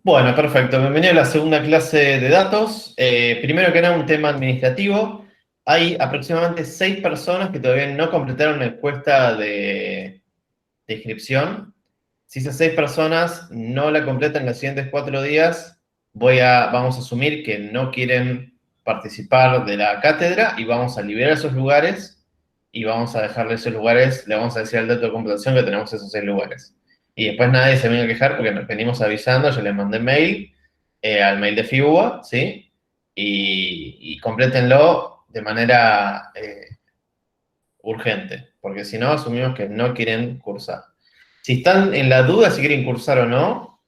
Bueno, perfecto. Bienvenido a la segunda clase de datos. Primero que nada, un tema administrativo. Hay aproximadamente 6 personas que todavía no completaron la encuesta de inscripción. Si esas 6 personas no la completan en los siguientes 4 días, vamos a asumir que no quieren participar de la cátedra y vamos a liberar esos lugares y vamos a dejarle esos lugares, le vamos a decir al dato de computación que tenemos esos 6 lugares. Y después nadie se venga a quejar porque nos venimos avisando, yo les mandé mail al mail de FIBUA, ¿sí? Y complétenlo de manera urgente, porque si no, asumimos que no quieren cursar. Si están en la duda si quieren cursar o no,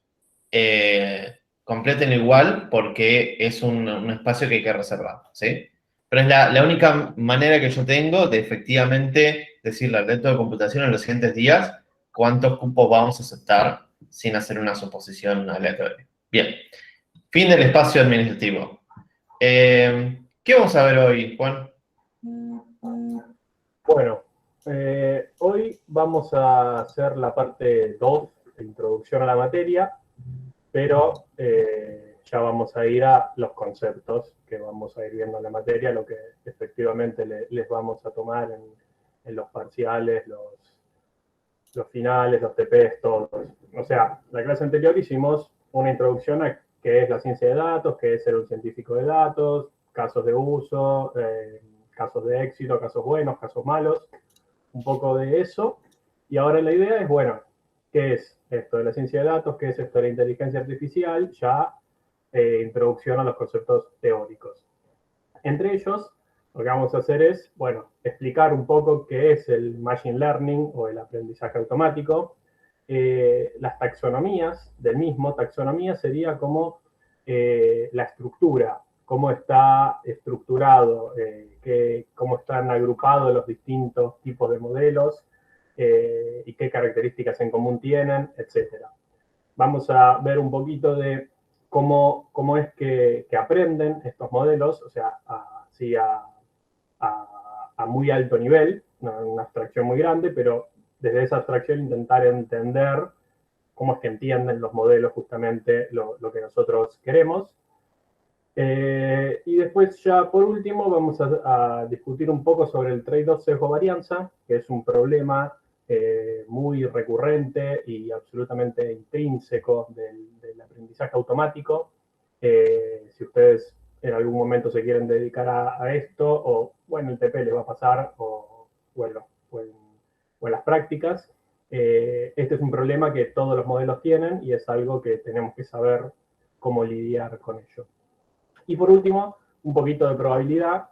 completen igual porque es un espacio que hay que reservar, ¿sí? Pero es la única manera que yo tengo de efectivamente decirle al resto de computación en los siguientes días cuántos cupos vamos a aceptar sin hacer una suposición aleatoria. Bien, fin del espacio administrativo. ¿Qué vamos a ver hoy, Juan? Bueno, hoy vamos a hacer la parte 2 de introducción a la materia, pero ya vamos a ir a los conceptos que vamos a ir viendo en la materia, lo que efectivamente les vamos a tomar en los parciales, los finales, los TPs, todos. O sea, la clase anterior hicimos una introducción a qué es la ciencia de datos, qué es ser un científico de datos, casos de uso, casos de éxito, casos buenos, casos malos, un poco de eso. Y ahora la idea es, bueno, ¿qué es esto de la ciencia de datos? ¿Qué es esto de la inteligencia artificial? Ya introducción a los conceptos teóricos. Entre ellos, lo que vamos a hacer es, bueno, explicar un poco qué es el machine learning o el aprendizaje automático, las taxonomías del mismo. Taxonomía sería como la estructura, cómo está estructurado, cómo están agrupados los distintos tipos de modelos y qué características en común tienen, etc. Vamos a ver un poquito de cómo es que aprenden estos modelos, o sea, así a muy alto nivel, una abstracción muy grande, pero desde esa abstracción intentar entender cómo es que entienden los modelos justamente lo que nosotros queremos. Y después ya por último vamos a discutir un poco sobre el trade-off sesgo-varianza, que es un problema muy recurrente y absolutamente intrínseco del aprendizaje automático. Si ustedes en algún momento se quieren dedicar a esto, o bueno, el TP les va a pasar, bueno, o en las prácticas, este es un problema que todos los modelos tienen y es algo que tenemos que saber cómo lidiar con ello. Y por último, un poquito de probabilidad,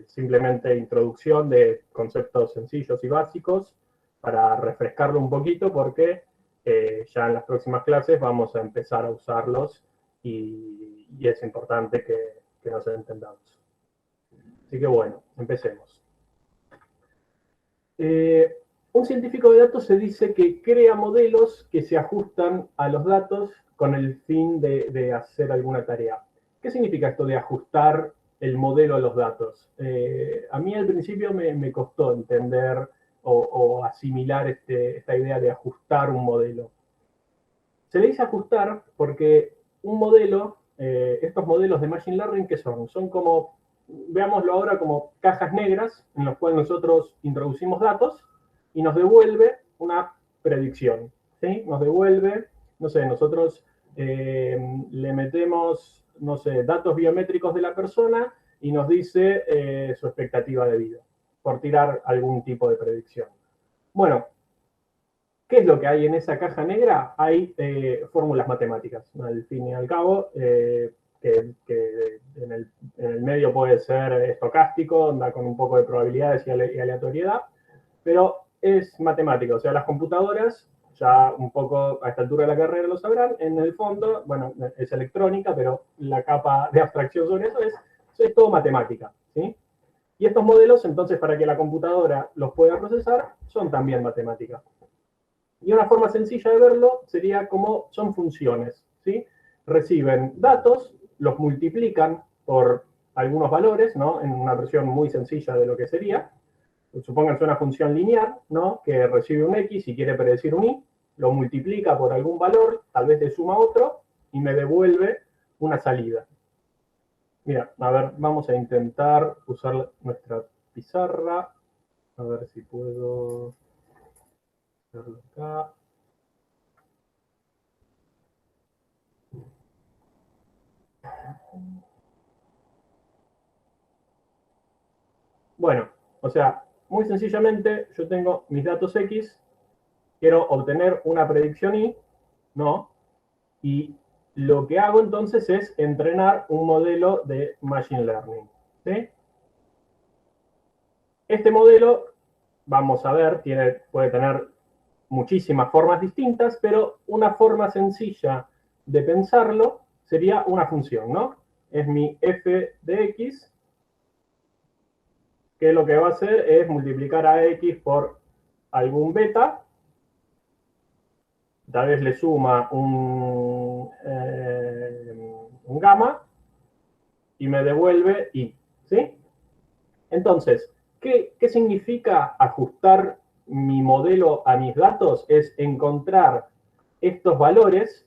simplemente introducción de conceptos sencillos y básicos para refrescarlo un poquito porque ya en las próximas clases vamos a empezar a usarlos y es importante que nos entendamos. Así que bueno, empecemos. Un científico de datos se dice que crea modelos que se ajustan a los datos con el fin de hacer alguna tarea. ¿Qué significa esto de ajustar el modelo a los datos? A mí al principio me costó entender o asimilar esta idea de ajustar un modelo. Se le dice ajustar porque un modelo, estos modelos de Machine Learning, ¿qué son? Son como, veámoslo ahora como cajas negras en las cuales nosotros introducimos datos y nos devuelve una predicción, ¿sí? Nos devuelve, no sé, nosotros le metemos, no sé, datos biométricos de la persona y nos dice su expectativa de vida, por tirar algún tipo de predicción. Bueno, ¿qué es lo que hay en esa caja negra? Hay fórmulas matemáticas, al fin y al cabo, que en el medio puede ser estocástico, anda con un poco de probabilidades y aleatoriedad, pero es matemático, o sea, las computadoras, ya un poco a esta altura de la carrera lo sabrán, en el fondo, bueno, es electrónica, pero la capa de abstracción sobre eso es todo matemática, ¿sí? Y estos modelos, entonces, para que la computadora los pueda procesar, son también matemáticas. Y una forma sencilla de verlo sería como son funciones, ¿sí? Reciben datos, los multiplican por algunos valores, ¿no? En una versión muy sencilla de lo que sería. Supónganse una función lineal, ¿no? Que recibe un X y quiere predecir un Y, lo multiplica por algún valor, tal vez le suma otro, y me devuelve una salida. Mira, a ver, vamos a intentar usar nuestra pizarra. A ver si puedo hacerlo acá. Bueno, o sea, muy sencillamente yo tengo mis datos X, quiero obtener una predicción Y, ¿no? Y lo que hago entonces es entrenar un modelo de Machine Learning, ¿sí? Este modelo, vamos a ver, puede tener muchísimas formas distintas, pero una forma sencilla de pensarlo sería una función, ¿no? Es mi f de x, que lo que va a hacer es multiplicar a x por algún beta, tal vez le suma un gamma, y me devuelve y, ¿sí? Entonces, ¿qué significa ajustar mi modelo a mis datos? Es encontrar estos valores,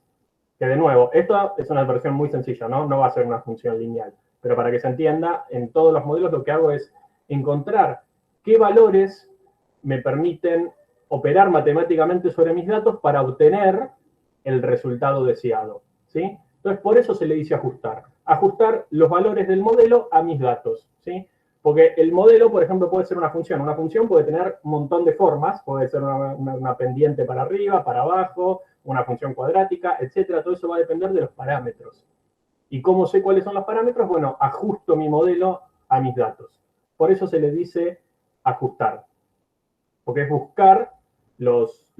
que de nuevo, esto es una versión muy sencilla, ¿no? No va a ser una función lineal, pero para que se entienda, en todos los modelos lo que hago es encontrar qué valores me permiten operar matemáticamente sobre mis datos para obtener el resultado deseado, ¿sí? Entonces, por eso se le dice ajustar. Ajustar los valores del modelo a mis datos, ¿sí? Porque el modelo, por ejemplo, puede ser una función. Una función puede tener un montón de formas. Puede ser una pendiente para arriba, para abajo, una función cuadrática, etcétera. Todo eso va a depender de los parámetros. ¿Y cómo sé cuáles son los parámetros? Bueno, ajusto mi modelo a mis datos. Por eso se le dice ajustar. Porque es buscar los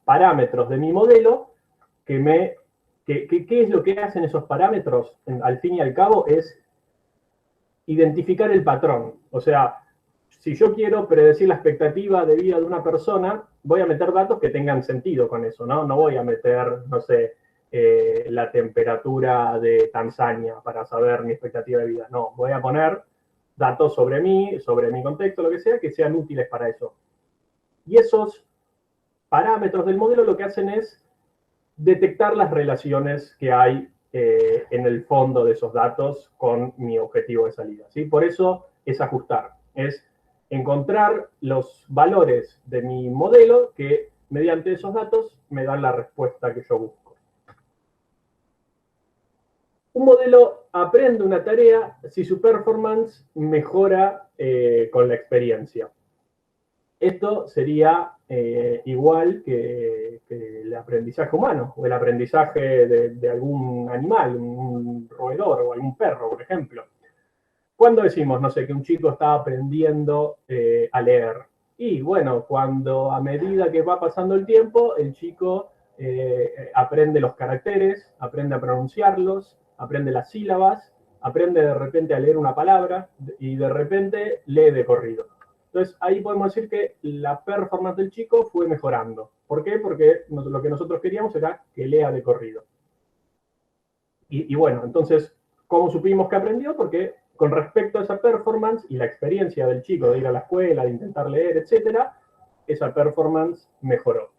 parámetros de mi modelo ¿qué es lo que hacen esos parámetros? Al fin y al cabo es identificar el patrón. O sea, si yo quiero predecir la expectativa de vida de una persona, voy a meter datos que tengan sentido con eso, ¿no? No voy a meter, no sé, la temperatura de Tanzania para saber mi expectativa de vida. No, voy a poner datos sobre mí, sobre mi contexto, lo que sea, que sean útiles para eso. Y esos parámetros del modelo lo que hacen es detectar las relaciones que hay en el fondo de esos datos con mi objetivo de salida, ¿sí? Por eso es ajustar, es encontrar los valores de mi modelo que mediante esos datos me dan la respuesta que yo busco. Un modelo aprende una tarea si su performance mejora con la experiencia. Esto sería igual que el aprendizaje humano o el aprendizaje de algún animal, un roedor o algún perro, por ejemplo. ¿Cuándo decimos, no sé, que un chico está aprendiendo a leer? Y bueno, cuando a medida que va pasando el tiempo, el chico aprende los caracteres, aprende a pronunciarlos, aprende las sílabas, aprende de repente a leer una palabra y de repente lee de corrido. Entonces, ahí podemos decir que la performance del chico fue mejorando. ¿Por qué? Porque lo que nosotros queríamos era que lea de corrido. Y bueno, entonces, ¿cómo supimos que aprendió? Porque con respecto a esa performance y la experiencia del chico de ir a la escuela, de intentar leer, etcétera, esa performance mejoró.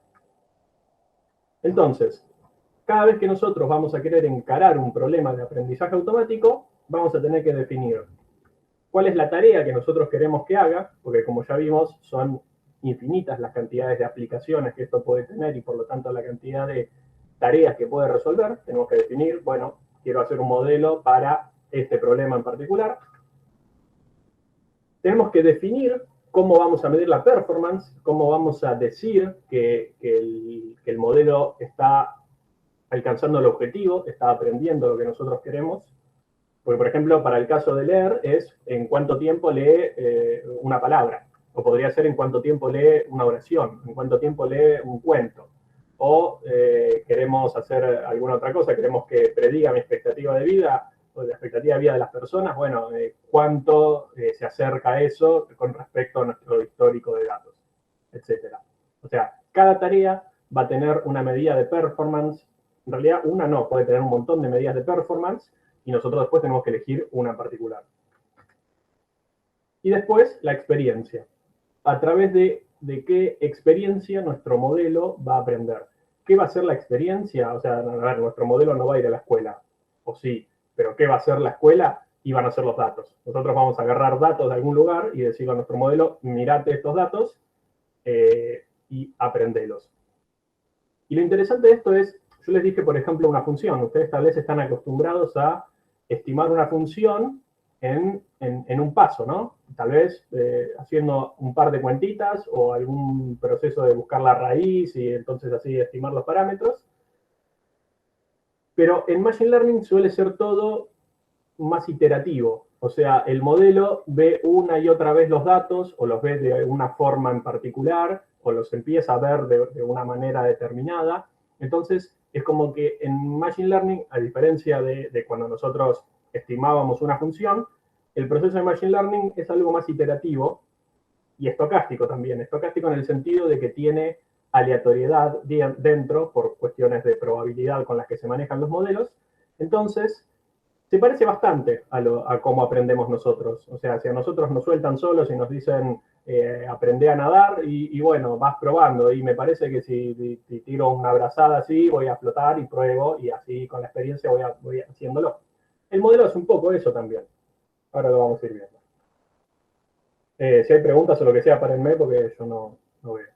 Entonces, cada vez que nosotros vamos a querer encarar un problema de aprendizaje automático, vamos a tener que definir cuál es la tarea que nosotros queremos que haga, porque como ya vimos, son infinitas las cantidades de aplicaciones que esto puede tener y por lo tanto la cantidad de tareas que puede resolver. Tenemos que definir, bueno, quiero hacer un modelo para este problema en particular. Tenemos que definir cómo vamos a medir la performance, cómo vamos a decir que el modelo está alcanzando el objetivo, está aprendiendo lo que nosotros queremos. Porque, por ejemplo, para el caso de leer es en cuánto tiempo lee una palabra. O podría ser en cuánto tiempo lee una oración, en cuánto tiempo lee un cuento. O queremos hacer alguna otra cosa, queremos que prediga mi expectativa de vida, o la expectativa de vida de las personas. Bueno, cuánto se acerca a eso con respecto a nuestro histórico de datos, etcétera. O sea, cada tarea va a tener una medida de performance. En realidad, una no, puede tener un montón de medidas de performance, y nosotros después tenemos que elegir una en particular. Y después, la experiencia. A través de qué experiencia nuestro modelo va a aprender. ¿qué va a ser la experiencia? O sea, a ver, nuestro modelo no va a ir a la escuela, o sí, pero ¿qué va a ser la escuela? Y van a ser los datos. Nosotros vamos a agarrar datos de algún lugar y decirle a nuestro modelo, mirate estos datos y aprendelos. Y lo interesante de esto es, yo les dije, por ejemplo, una función. Ustedes tal vez están acostumbrados a estimar una función en un paso, ¿no? Tal vez haciendo un par de cuentitas o algún proceso de buscar la raíz y entonces así estimar los parámetros. Pero en Machine Learning suele ser todo más iterativo. O sea, el modelo ve una y otra vez los datos o los ve de una forma en particular o los empieza a ver de una manera determinada. Entonces, es como que en Machine Learning, a diferencia de cuando nosotros estimábamos una función, el proceso de Machine Learning es algo más iterativo y estocástico también. Estocástico en el sentido de que tiene aleatoriedad dentro por cuestiones de probabilidad con las que se manejan los modelos. Entonces, se parece bastante a cómo aprendemos nosotros. O sea, si a nosotros nos sueltan solos y nos dicen, aprende a nadar y bueno, vas probando. Y me parece que si tiro una brazada así, voy a flotar y pruebo y así con la experiencia voy haciéndolo. El modelo es un poco eso también. Ahora lo vamos a ir viendo. Si hay preguntas o lo que sea, párenme porque yo no veo.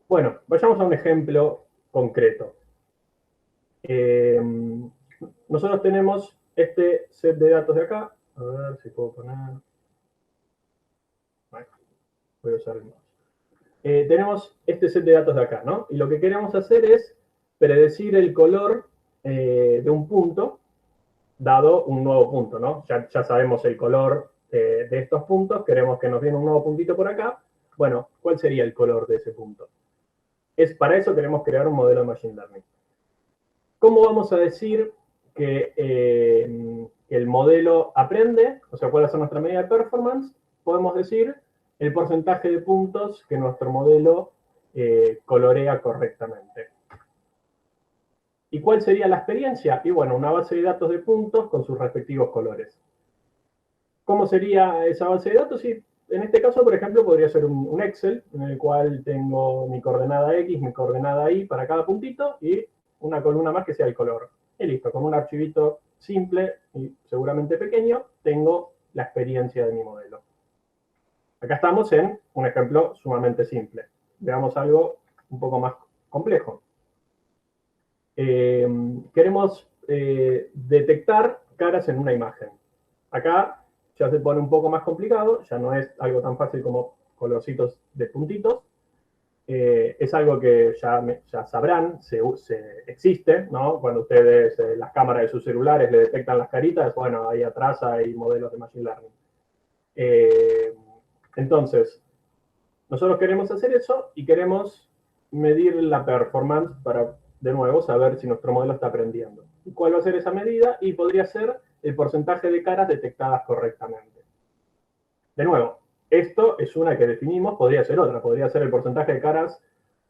Bueno, vayamos a un ejemplo concreto. Nosotros tenemos este set de datos de acá. A ver si puedo poner... Bueno, voy a usar el mouse. Tenemos este set de datos de acá, ¿no? Y lo que queremos hacer es predecir el color de un punto, dado un nuevo punto, ¿no? Ya sabemos el color de estos puntos, queremos que nos viene un nuevo puntito por acá. Bueno, ¿cuál sería el color de ese punto? Para eso queremos crear un modelo de Machine Learning. ¿Cómo vamos a decir que el modelo aprende? O sea, ¿cuál es nuestra medida de performance? Podemos decir el porcentaje de puntos que nuestro modelo colorea correctamente. ¿Y cuál sería la experiencia? Y bueno, una base de datos de puntos con sus respectivos colores. ¿Cómo sería esa base de datos? Y en este caso, por ejemplo, podría ser un Excel en el cual tengo mi coordenada X, mi coordenada Y para cada puntito y una columna más que sea el color. Y listo, con un archivito simple y seguramente pequeño, tengo la experiencia de mi modelo. Acá estamos en un ejemplo sumamente simple. Veamos algo un poco más complejo. Queremos detectar caras en una imagen. Acá ya se pone un poco más complicado, ya no es algo tan fácil como colorcitos de puntitos. Es algo que ya sabrán, existe, ¿no? Cuando ustedes, las cámaras de sus celulares le detectan las caritas, bueno, ahí atrás hay modelos de Machine Learning. Entonces, nosotros queremos hacer eso y queremos medir la performance para, de nuevo, saber si nuestro modelo está aprendiendo. ¿Y cuál va a ser esa medida? Y podría ser el porcentaje de caras detectadas correctamente. De nuevo, esto es una que definimos, podría ser otra, podría ser el porcentaje de caras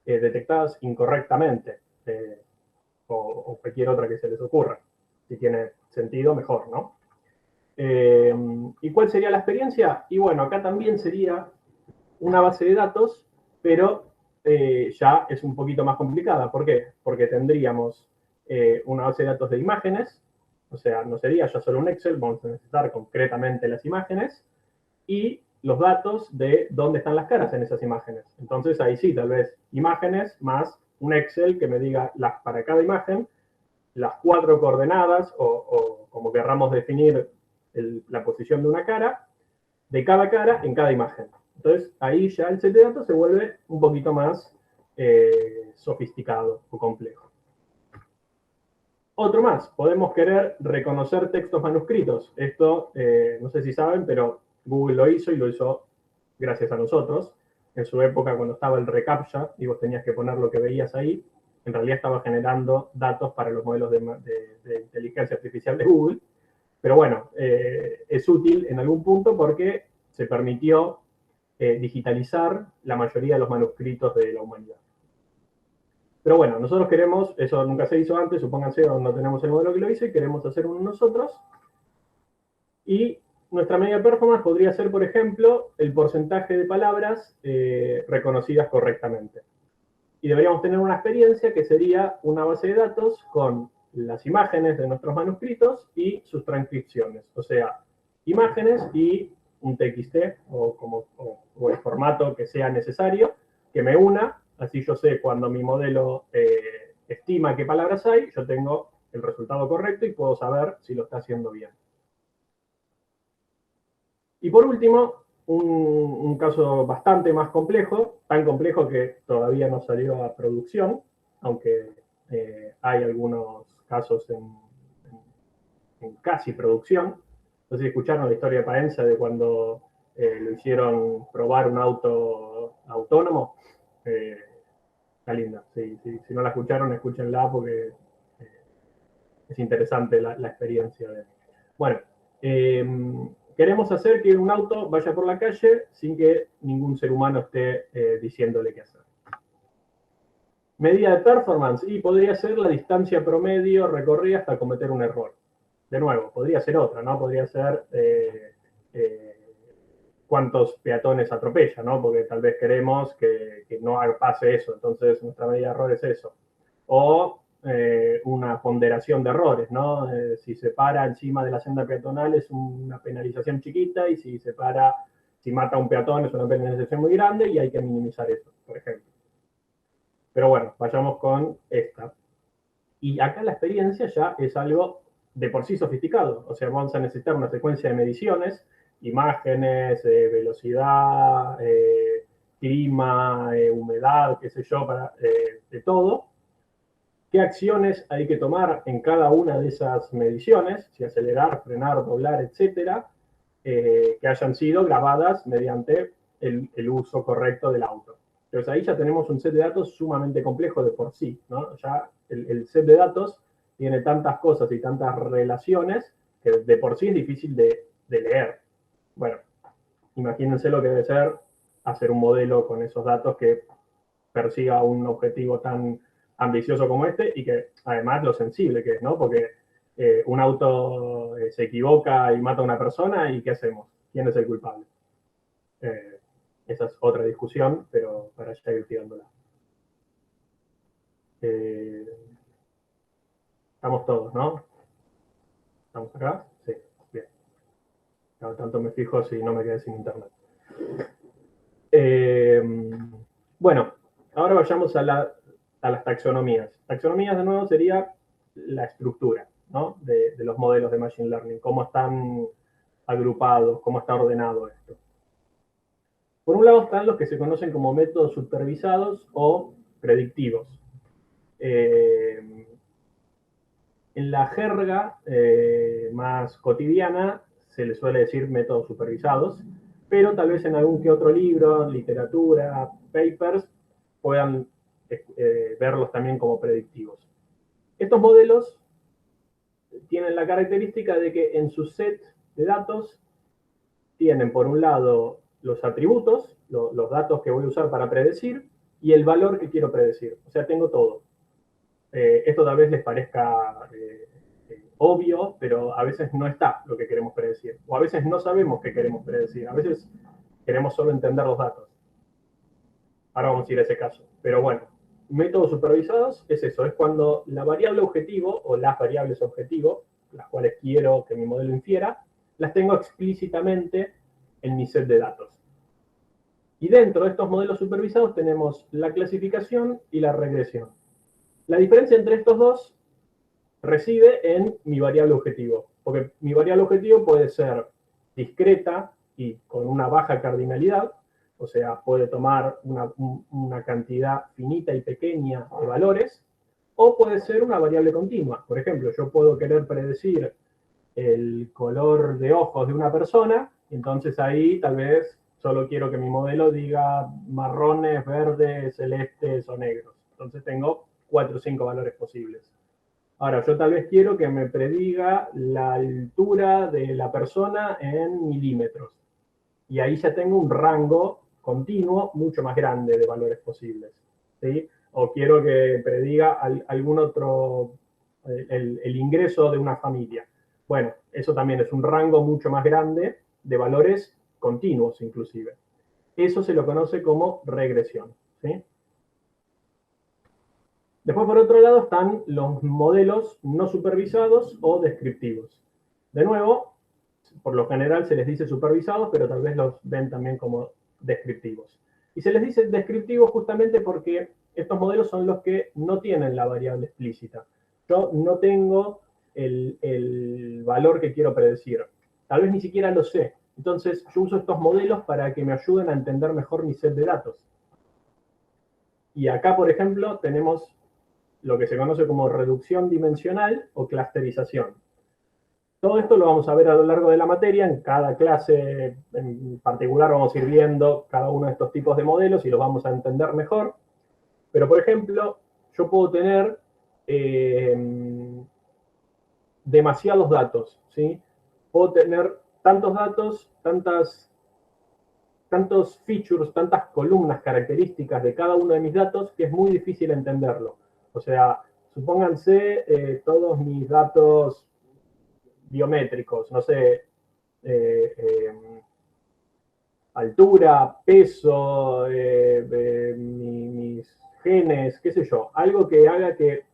detectadas incorrectamente, o cualquier otra que se les ocurra. Si tiene sentido, mejor, ¿no? ¿Y cuál sería la experiencia? Y bueno, acá también sería una base de datos, pero ya es un poquito más complicada. ¿Por qué? Porque tendríamos una base de datos de imágenes, o sea, no sería ya solo un Excel, vamos a necesitar concretamente las imágenes, y los datos de dónde están las caras en esas imágenes. Entonces ahí sí, tal vez imágenes más un Excel que me diga para cada imagen las 4 coordenadas o como querramos definir la posición de una cara, de cada cara en cada imagen. Entonces ahí ya el set de datos se vuelve un poquito más sofisticado o complejo. Otro más, podemos querer reconocer textos manuscritos. Esto, no sé si saben, pero Google lo hizo y lo hizo gracias a nosotros. En su época, cuando estaba el reCAPTCHA y vos tenías que poner lo que veías ahí, en realidad estaba generando datos para los modelos de inteligencia artificial de Google. Pero bueno, es útil en algún punto porque se permitió digitalizar la mayoría de los manuscritos de la humanidad. Pero bueno, nosotros queremos, eso nunca se hizo antes, supónganse, no tenemos el modelo que lo hizo y queremos hacer uno nosotros. Y nuestra medida de performance podría ser, por ejemplo, el porcentaje de palabras reconocidas correctamente. Y deberíamos tener una experiencia que sería una base de datos con las imágenes de nuestros manuscritos y sus transcripciones. O sea, imágenes y un TXT o el formato que sea necesario, que me una, así yo sé cuando mi modelo estima qué palabras hay, yo tengo el resultado correcto y puedo saber si lo está haciendo bien. Y por último, un caso bastante más complejo, tan complejo que todavía no salió a producción, aunque hay algunos casos en casi producción. No sé si escucharon la historia de Paenza de cuando lo hicieron probar un auto autónomo. Está linda. Si no la escucharon, escúchenla porque es interesante la experiencia. Bueno, queremos hacer que un auto vaya por la calle sin que ningún ser humano esté diciéndole qué hacer. Medida de performance, y podría ser la distancia promedio recorrida hasta cometer un error. De nuevo, podría ser otra, ¿no? Podría ser cuántos peatones atropella, ¿no? Porque tal vez queremos que no pase eso, entonces nuestra medida de error es eso. O una ponderación de errores, ¿no? Si se para encima de la senda peatonal es una penalización chiquita y si mata a un peatón es una penalización muy grande y hay que minimizar eso, por ejemplo. Pero bueno, vayamos con esta. Y acá la experiencia ya es algo de por sí sofisticado. O sea, vamos a necesitar una secuencia de mediciones, imágenes, velocidad, clima, humedad, qué sé yo, de todo. ¿Qué acciones hay que tomar en cada una de esas mediciones? Si acelerar, frenar, doblar, etcétera, que hayan sido grabadas mediante el uso correcto del auto. Entonces ahí ya tenemos un set de datos sumamente complejo de por sí, ¿no? Ya el set de datos tiene tantas cosas y tantas relaciones que de por sí es difícil de leer. Bueno, imagínense lo que debe ser hacer un modelo con esos datos que persiga un objetivo tan ambicioso como este y que además lo sensible que es, ¿no? Porque un auto se equivoca y mata a una persona y ¿qué hacemos? ¿Quién es el culpable? Esa es otra discusión, pero para ya ir tirándola. Estamos todos, ¿no? ¿Estamos acá? Sí, bien. Cada tanto me fijo si no me quedé sin internet. Bueno, ahora vayamos a las taxonomías. Taxonomías, de nuevo, sería la estructura, ¿no? de los modelos de Machine Learning, cómo están agrupados, cómo está ordenado esto. Por un lado están los que se conocen como métodos supervisados o predictivos. En la jerga más cotidiana se le suele decir métodos supervisados, pero tal vez en algún que otro libro, literatura, papers, puedan verlos también como predictivos. Estos modelos tienen la característica de que en su set de datos tienen, por un lado, los atributos, los datos que voy a usar para predecir, y el valor que quiero predecir. O sea, tengo todo. Esto tal vez les parezca obvio, pero a veces no está lo que queremos predecir. O a veces no sabemos qué queremos predecir. A veces queremos solo entender los datos. Ahora vamos a ir a ese caso. Pero bueno, métodos supervisados es eso, es cuando la variable objetivo o las variables objetivo, las cuales quiero que mi modelo infiera, las tengo explícitamente en mi set de datos. Y dentro de estos modelos supervisados tenemos la clasificación y la regresión. La diferencia entre estos dos reside en mi variable objetivo, porque mi variable objetivo puede ser discreta y con una baja cardinalidad, o sea, puede tomar una cantidad finita y pequeña de valores, o puede ser una variable continua. Por ejemplo, yo puedo querer predecir el color de ojos de una persona, y entonces ahí tal vez solo quiero que mi modelo diga marrones, verdes, celestes o negros. Entonces tengo 4 o 5 valores posibles. Ahora, yo tal vez quiero que me prediga la altura de la persona en milímetros. Y ahí ya tengo un rango continuo mucho más grande de valores posibles. ¿Sí? O quiero que prediga algún otro, el ingreso de una familia. Bueno, eso también es un rango mucho más grande de valores continuos inclusive. Eso se lo conoce como regresión. ¿Sí? Después, por otro lado, están los modelos no supervisados o descriptivos. De nuevo, por lo general se les dice supervisados, pero tal vez los ven también como descriptivos. Y se les dice descriptivos justamente porque estos modelos son los que no tienen la variable explícita. Yo no tengo el valor que quiero predecir. Tal vez ni siquiera lo sé. Entonces, yo uso estos modelos para que me ayuden a entender mejor mi set de datos. Y acá, por ejemplo, tenemos lo que se conoce como reducción dimensional o clusterización. Todo esto lo vamos a ver a lo largo de la materia. En cada clase en particular vamos a ir viendo cada uno de estos tipos de modelos y los vamos a entender mejor. Pero, por ejemplo, yo puedo tener demasiados datos, ¿sí? Puedo tener tantos datos, tantos features, tantas columnas características de cada uno de mis datos que es muy difícil entenderlo. O sea, supónganse todos mis datos biométricos, no sé, altura, peso, mis genes, qué sé yo, algo que haga que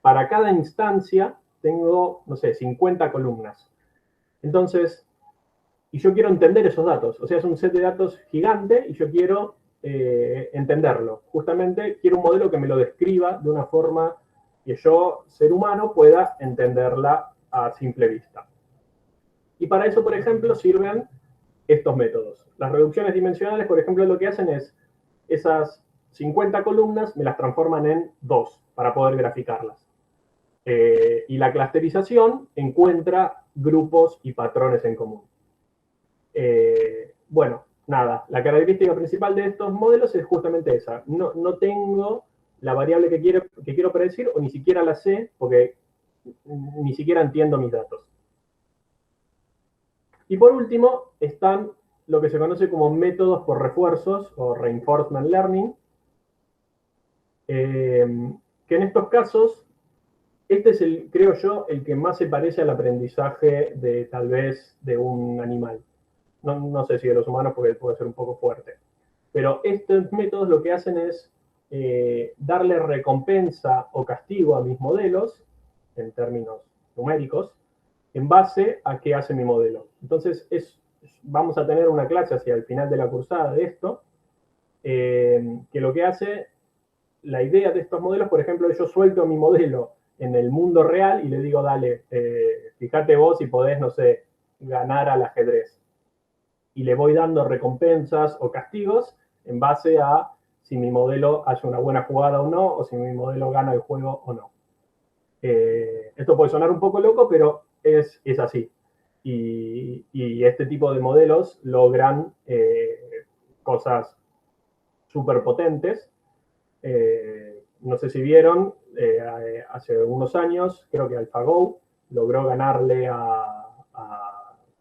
para cada instancia tengo, no sé, 50 columnas. Entonces, y yo quiero entender esos datos, o sea, es un set de datos gigante y yo quiero entenderlo. Justamente quiero un modelo que me lo describa de una forma que yo, ser humano, pueda entenderla a simple vista. Y para eso, por ejemplo, sirven estos métodos. Las reducciones dimensionales, por ejemplo, lo que hacen es esas 50 columnas me las transforman en 2 para poder graficarlas. Y la clusterización encuentra grupos y patrones en común. Bueno, nada, la característica principal de estos modelos es justamente esa. No tengo la variable que quiero predecir o ni siquiera la sé porque ni siquiera entiendo mis datos. Y por último, están lo que se conoce como métodos por refuerzos o reinforcement learning, que en estos casos, este es, creo yo, el que más se parece al aprendizaje de tal vez de un animal. No sé si de los humanos porque puede ser un poco fuerte. Pero estos métodos lo que hacen es darle recompensa o castigo a mis modelos, en términos numéricos, en base a qué hace mi modelo. Entonces, vamos a tener una clase hacia el final de la cursada de esto, que lo que hace, la idea de estos modelos, por ejemplo, yo suelto mi modelo en el mundo real y le digo, dale, fíjate vos si podés, no sé, ganar al ajedrez. Y le voy dando recompensas o castigos en base a si mi modelo hace una buena jugada o no, o si mi modelo gana el juego o no. Esto puede sonar un poco loco, pero es así. Y este tipo de modelos logran cosas súper potentes. No sé si vieron, hace unos años, creo que AlphaGo logró ganarle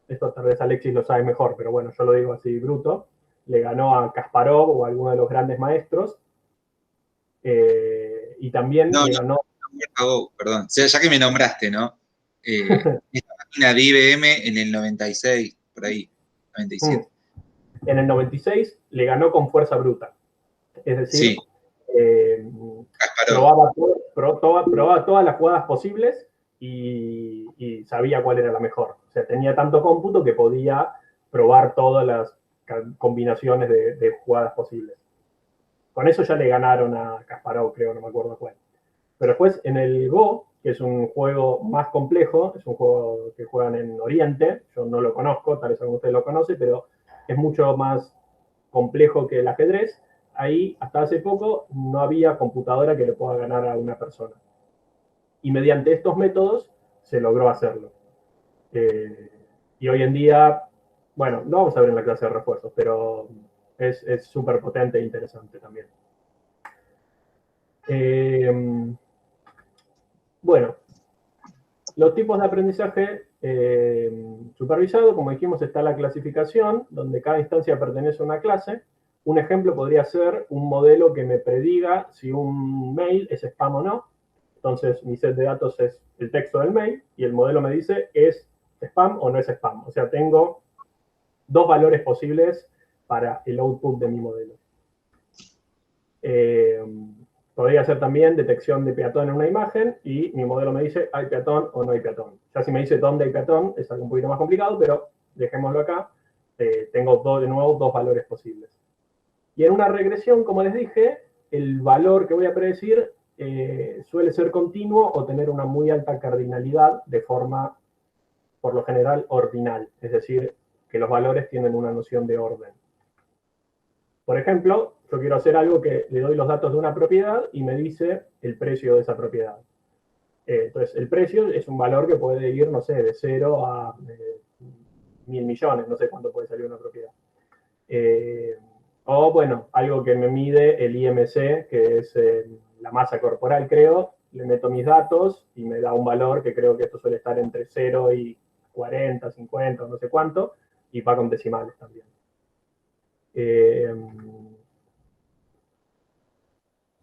esto tal vez Alexis lo sabe mejor, pero bueno, yo lo digo así bruto, le ganó a Kasparov o a alguno de los grandes maestros, y también le ganó... AlphaGo, perdón, o sea, ya que me nombraste, ¿no? Esta máquina de IBM en el 96, por ahí, 97. En el 96 le ganó con fuerza bruta. Es decir, sí. probaba todas las jugadas posibles y sabía cuál era la mejor. O sea, tenía tanto cómputo que podía probar todas las combinaciones de jugadas posibles. Con eso ya le ganaron a Kasparov, creo, no me acuerdo cuál. Pero después en el Go, que es un juego más complejo, es un juego que juegan en Oriente, yo no lo conozco, tal vez alguno de ustedes lo conoce, pero es mucho más complejo que el ajedrez. Ahí, hasta hace poco, no había computadora que le pueda ganar a una persona. Y mediante estos métodos se logró hacerlo. Y hoy en día, bueno, lo vamos a ver en la clase de refuerzos, pero es súper potente e interesante también. Bueno, los tipos de aprendizaje supervisado, como dijimos, está la clasificación, donde cada instancia pertenece a una clase. Un ejemplo podría ser un modelo que me prediga si un mail es spam o no. Entonces, mi set de datos es el texto del mail y el modelo me dice es spam o no es spam. O sea, tengo dos valores posibles para el output de mi modelo. Podría ser también detección de peatón en una imagen y mi modelo me dice hay peatón o no hay peatón. Ya si me dice dónde hay peatón es algo un poquito más complicado, pero dejémoslo acá. Tengo de nuevo dos valores posibles. Y en una regresión, como les dije, el valor que voy a predecir suele ser continuo o tener una muy alta cardinalidad de forma, por lo general, ordinal. Es decir, que los valores tienen una noción de orden. Por ejemplo, yo quiero hacer algo que le doy los datos de una propiedad y me dice el precio de esa propiedad. Entonces, el precio es un valor que puede ir, no sé, de 0 a 1.000 millones, no sé cuánto puede salir una propiedad. O, bueno, algo que me mide el IMC, que es la masa corporal, creo, le meto mis datos y me da un valor que creo que esto suele estar entre 0 y 40, 50, no sé cuánto, y va con decimales también.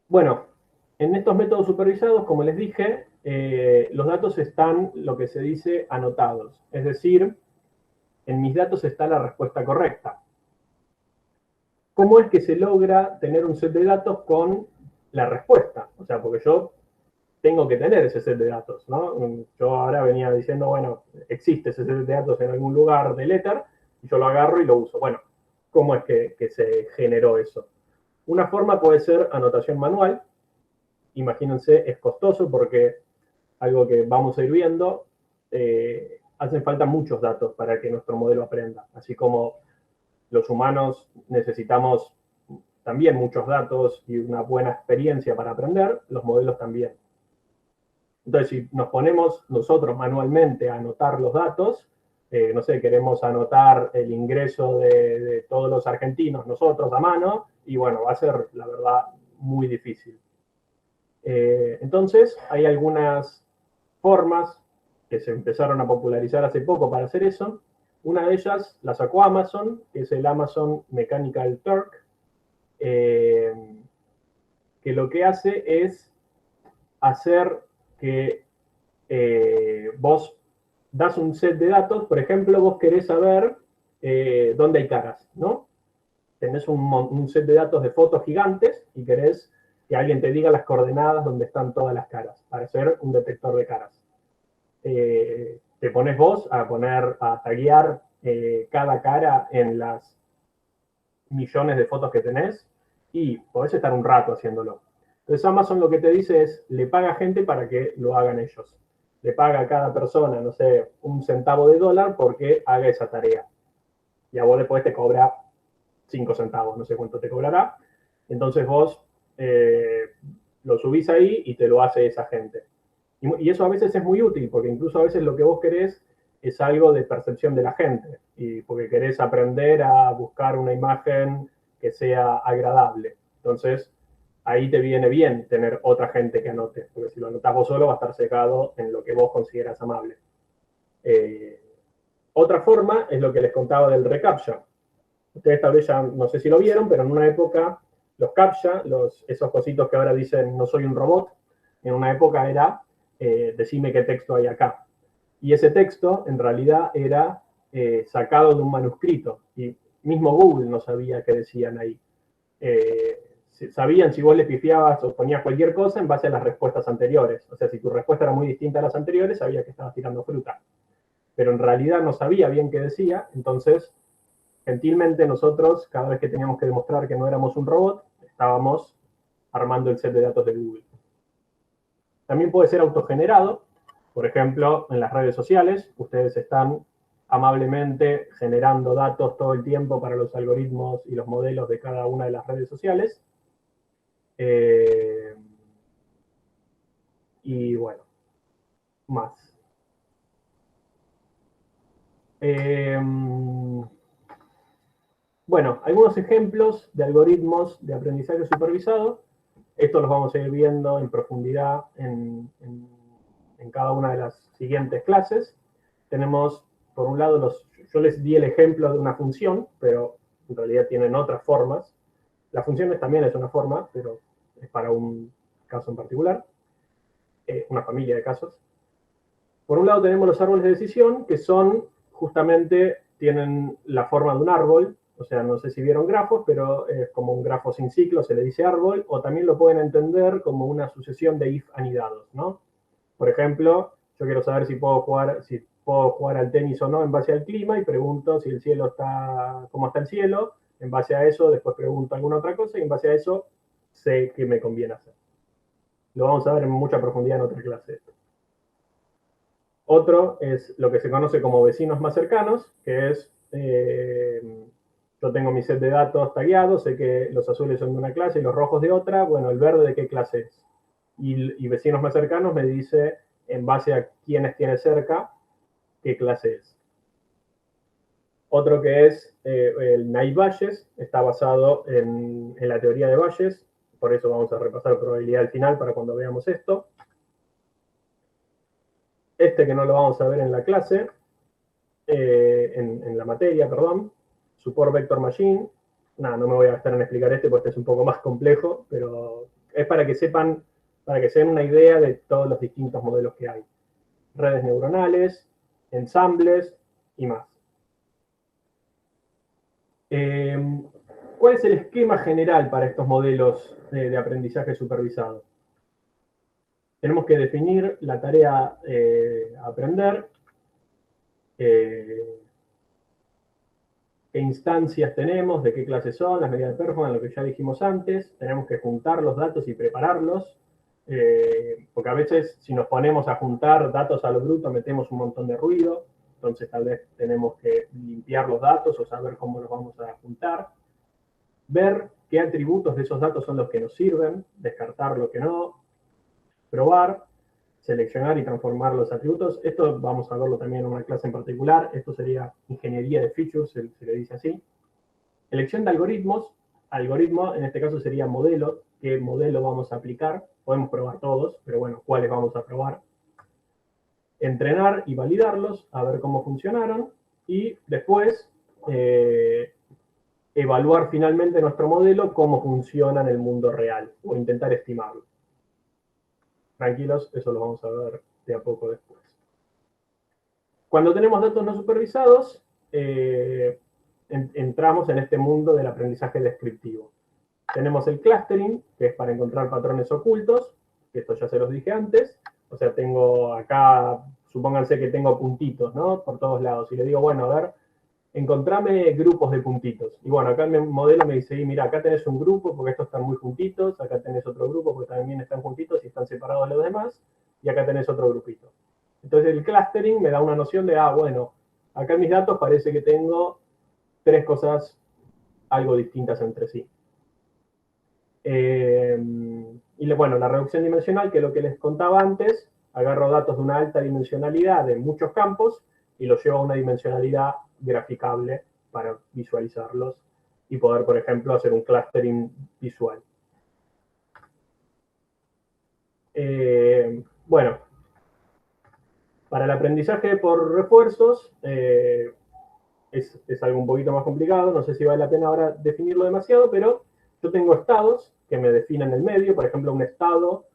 Bueno, en estos métodos supervisados, como les dije, los datos están, lo que se dice, anotados. Es decir, en mis datos está la respuesta correcta. ¿Cómo es que se logra tener un set de datos con la respuesta? O sea, porque yo tengo que tener ese set de datos, ¿no? Yo ahora venía diciendo, bueno, existe ese set de datos en algún lugar del éter, y yo lo agarro y lo uso. Bueno, ¿cómo es que se generó eso? Una forma puede ser anotación manual. Imagínense, es costoso porque algo que vamos a ir viendo, hacen falta muchos datos para que nuestro modelo aprenda. Así como los humanos necesitamos también muchos datos y una buena experiencia para aprender, los modelos también. Entonces, si nos ponemos nosotros manualmente a anotar los datos, no sé, queremos anotar el ingreso de todos los argentinos nosotros a mano, y bueno, va a ser, la verdad, muy difícil. Entonces, hay algunas formas que se empezaron a popularizar hace poco para hacer eso. Una de ellas la sacó Amazon, que es el Amazon Mechanical Turk, que lo que hace es hacer que vos das un set de datos. Por ejemplo, vos querés saber dónde hay caras, ¿no? Tenés un set de datos de fotos gigantes y querés que alguien te diga las coordenadas donde están todas las caras, para hacer un detector de caras. Te pones vos a taguear cada cara en las millones de fotos que tenés y podés estar un rato haciéndolo. Entonces Amazon lo que te dice es, le paga gente para que lo hagan ellos. Le paga a cada persona, no sé, $0.01 porque haga esa tarea. Y a vos después te cobra 5 centavos, no sé cuánto te cobrará. Entonces vos lo subís ahí y te lo hace esa gente. Y eso a veces es muy útil, porque incluso a veces lo que vos querés es algo de percepción de la gente, y porque querés aprender a buscar una imagen que sea agradable. Entonces, ahí te viene bien tener otra gente que anote, porque si lo anotás vos solo va a estar secado en lo que vos consideras amable. Otra forma es lo que les contaba del reCAPTCHA. Ustedes tal vez ya no sé si lo vieron, pero en una época los CAPTCHA, esos cositos que ahora dicen no soy un robot, en una época era decime qué texto hay acá. Y ese texto en realidad era sacado de un manuscrito, y mismo Google no sabía qué decían ahí. Sabían si vos le pifiabas o ponías cualquier cosa en base a las respuestas anteriores. O sea, si tu respuesta era muy distinta a las anteriores, sabía que estabas tirando fruta. Pero en realidad no sabía bien qué decía, entonces, gentilmente nosotros, cada vez que teníamos que demostrar que no éramos un robot, estábamos armando el set de datos de Google. También puede ser autogenerado. Por ejemplo, en las redes sociales, ustedes están amablemente generando datos todo el tiempo para los algoritmos y los modelos de cada una de las redes sociales. Y bueno, más. Bueno, algunos ejemplos de algoritmos de aprendizaje supervisado. Estos los vamos a ir viendo en profundidad en cada una de las siguientes clases. Tenemos, por un lado, yo les di el ejemplo de una función, pero en realidad tienen otras formas. La función también es una forma, pero es para un caso en particular, una familia de casos. Por un lado tenemos los árboles de decisión, que son justamente, tienen la forma de un árbol, o sea, no sé si vieron grafos, pero es como un grafo sin ciclo, se le dice árbol, o también lo pueden entender como una sucesión de if anidados, ¿no? Por ejemplo, yo quiero saber si puedo jugar al tenis o no en base al clima y pregunto si el cielo está, cómo está el cielo. En base a eso, después pregunto alguna otra cosa y en base a eso sé qué me conviene hacer. Lo vamos a ver en mucha profundidad en otra clase. Otro es lo que se conoce como vecinos más cercanos, que es, yo tengo mi set de datos tagueados, sé que los azules son de una clase y los rojos de otra, bueno, el verde de qué clase es. Y vecinos más cercanos me dice, en base a quiénes tiene cerca, qué clase es. Otro que es el naive Bayes, está basado en la teoría de Bayes, por eso vamos a repasar probabilidad al final para cuando veamos esto. Este que no lo vamos a ver en la clase, en la materia, perdón, Support Vector Machine. Nada, no me voy a gastar en explicar este porque este es un poco más complejo, pero es para que sepan, para que se den una idea de todos los distintos modelos que hay. Redes neuronales, ensambles y más. ¿Cuál es el esquema general para estos modelos de aprendizaje supervisado? Tenemos que definir la tarea a aprender, qué instancias tenemos, de qué clases son, las medidas de performance, lo que ya dijimos antes. Tenemos que juntar los datos y prepararlos, porque a veces si nos ponemos a juntar datos a lo bruto metemos un montón de ruido, entonces tal vez tenemos que limpiar los datos o saber cómo los vamos a juntar. Ver qué atributos de esos datos son los que nos sirven, descartar lo que no, probar, seleccionar y transformar los atributos. Esto vamos a verlo también en una clase en particular. Esto sería ingeniería de features, se le dice así. Elección de algoritmos. Algoritmo, en este caso sería modelo. ¿Qué modelo vamos a aplicar? Podemos probar todos, pero bueno, ¿cuáles vamos a probar? Entrenar y validarlos, a ver cómo funcionaron. Y después, evaluar finalmente nuestro modelo, cómo funciona en el mundo real, o intentar estimarlo. Tranquilos, eso lo vamos a ver de a poco después. Cuando tenemos datos no supervisados, entramos en este mundo del aprendizaje descriptivo. Tenemos el clustering, que es para encontrar patrones ocultos, que esto ya se los dije antes. O sea, tengo acá, supónganse que tengo puntitos, ¿no? Por todos lados. Y le digo, bueno, a ver, encontrame grupos de puntitos. Y bueno, acá el modelo me dice, mira, acá tenés un grupo porque estos están muy juntitos, acá tenés otro grupo porque también están juntitos y están separados de los demás, y acá tenés otro grupito. Entonces el clustering me da una noción de, bueno, acá en mis datos parece que tengo 3 cosas algo distintas entre sí. Y bueno, la reducción dimensional, que es lo que les contaba antes, agarro datos de una alta dimensionalidad de muchos campos y los llevo a una dimensionalidad graficable para visualizarlos y poder, por ejemplo, hacer un clustering visual. Bueno, para el aprendizaje por refuerzos es algo un poquito más complicado, no sé si vale la pena ahora definirlo demasiado, pero yo tengo estados que me definen el medio. Por ejemplo, un estado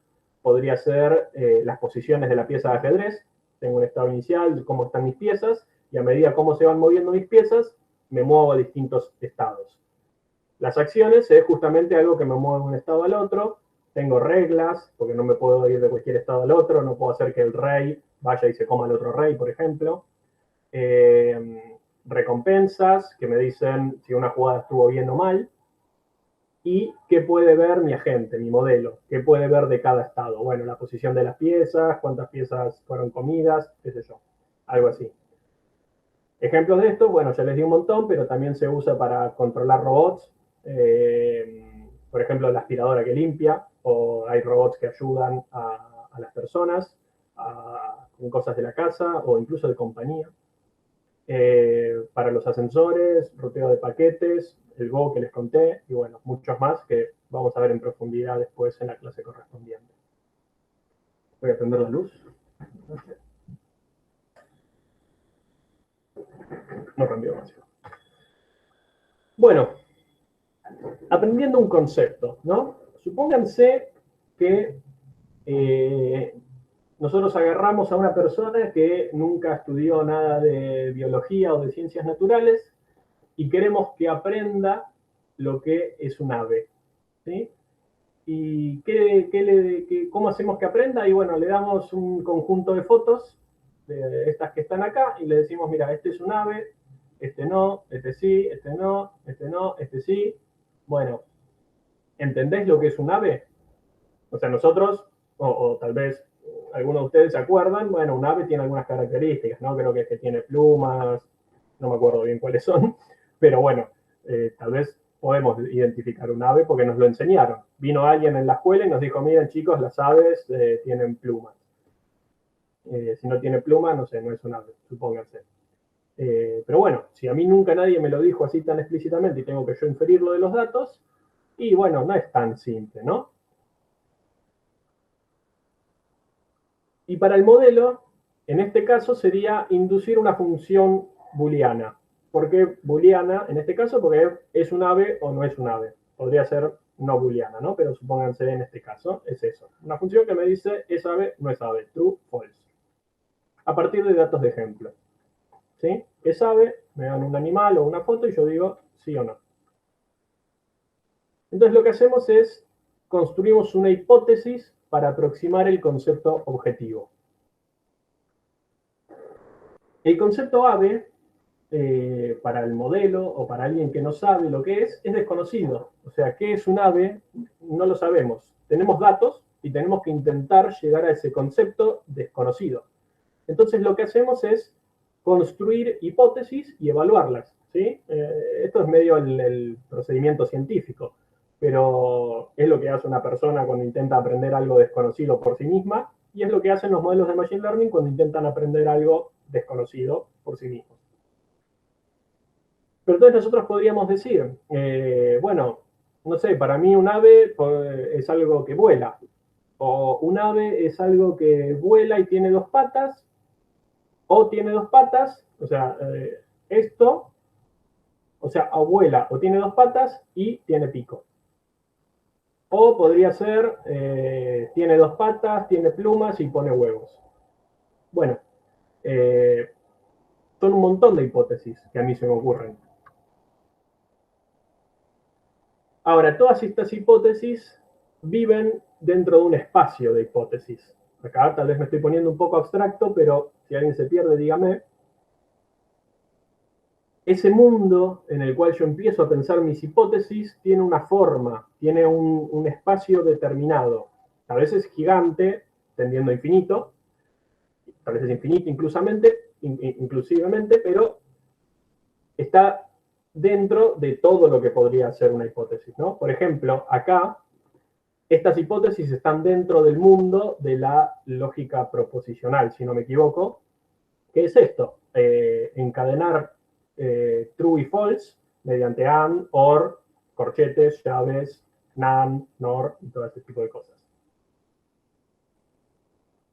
podría ser las posiciones de la pieza de ajedrez. Tengo un estado inicial, cómo están mis piezas, y a medida cómo se van moviendo mis piezas, me muevo a distintos estados. Las acciones es justamente algo que me mueve de un estado al otro. Tengo reglas, porque no me puedo ir de cualquier estado al otro, no puedo hacer que el rey vaya y se coma al otro rey, por ejemplo. Recompensas, que me dicen si una jugada estuvo bien o mal. Y qué puede ver mi agente, mi modelo, qué puede ver de cada estado. Bueno, la posición de las piezas, cuántas piezas fueron comidas, qué sé yo, algo así. Ejemplos de esto, bueno, ya les di un montón, pero también se usa para controlar robots. Por ejemplo, la aspiradora que limpia, o hay robots que ayudan a las personas con cosas de la casa o incluso de compañía. Para los ascensores, ruteo de paquetes, el Go que les conté, y bueno, muchos más que vamos a ver en profundidad después en la clase correspondiente. Voy a prender la luz. No cambió demasiado. Bueno, aprendiendo un concepto, ¿no? Supónganse que nosotros agarramos a una persona que nunca estudió nada de biología o de ciencias naturales y queremos que aprenda lo que es un ave, ¿sí? ¿Y cómo hacemos que aprenda? Y bueno, le damos un conjunto de fotos, de estas que están acá, y le decimos, mira, este es un ave, este no, este sí, este no, este no, este sí. Bueno, ¿entendés lo que es un ave? O sea, nosotros, o tal vez algunos de ustedes se acuerdan, bueno, un ave tiene algunas características, ¿no? Creo que es que tiene plumas, no me acuerdo bien cuáles son, pero bueno, tal vez podemos identificar un ave porque nos lo enseñaron. Vino alguien en la escuela y nos dijo, miren chicos, las aves tienen plumas. Si no tiene pluma, no sé, no es un ave, supónganse. Pero bueno, si a mí nunca nadie me lo dijo así tan explícitamente y tengo que yo inferirlo de los datos, y bueno, no es tan simple, ¿no? Y para el modelo, en este caso, sería inducir una función booleana. ¿Por qué booleana? En este caso, porque es un ave o no es un ave. Podría ser no booleana, ¿no? Pero supónganse en este caso, es eso. Una función que me dice es ave, no es ave, true, false. A partir de datos de ejemplo. ¿Sí? Es ave, me dan un animal o una foto y yo digo sí o no. Entonces lo que hacemos es construimos una hipótesis para aproximar el concepto objetivo. El concepto ave, para el modelo o para alguien que no sabe lo que es desconocido. O sea, ¿qué es un ave? No lo sabemos. Tenemos datos y tenemos que intentar llegar a ese concepto desconocido. Entonces lo que hacemos es construir hipótesis y evaluarlas, ¿sí? Esto es medio el procedimiento científico, pero es lo que hace una persona cuando intenta aprender algo desconocido por sí misma y es lo que hacen los modelos de Machine Learning cuando intentan aprender algo desconocido por sí mismos. Pero entonces nosotros podríamos decir, bueno, no sé, para mí un ave es algo que vuela, o un ave es algo que vuela y tiene dos patas, o tiene dos patas, o sea, esto, o sea, o vuela o tiene dos patas y tiene pico. O podría ser, tiene dos patas, tiene plumas y pone huevos. Bueno, son un montón de hipótesis que a mí se me ocurren. Ahora, todas estas hipótesis viven dentro de un espacio de hipótesis. Acá tal vez me estoy poniendo un poco abstracto, pero si alguien se pierde, dígame. Ese mundo en el cual yo empiezo a pensar mis hipótesis tiene una forma, tiene un espacio determinado. A veces gigante, tendiendo a infinito, a veces infinito inclusivamente, pero está dentro de todo lo que podría ser una hipótesis, ¿no? Por ejemplo, acá, estas hipótesis están dentro del mundo de la lógica proposicional, si no me equivoco. ¿Qué es esto? Encadenar true y false mediante AND, OR, corchetes, llaves, NAND, NOR y todo ese tipo de cosas.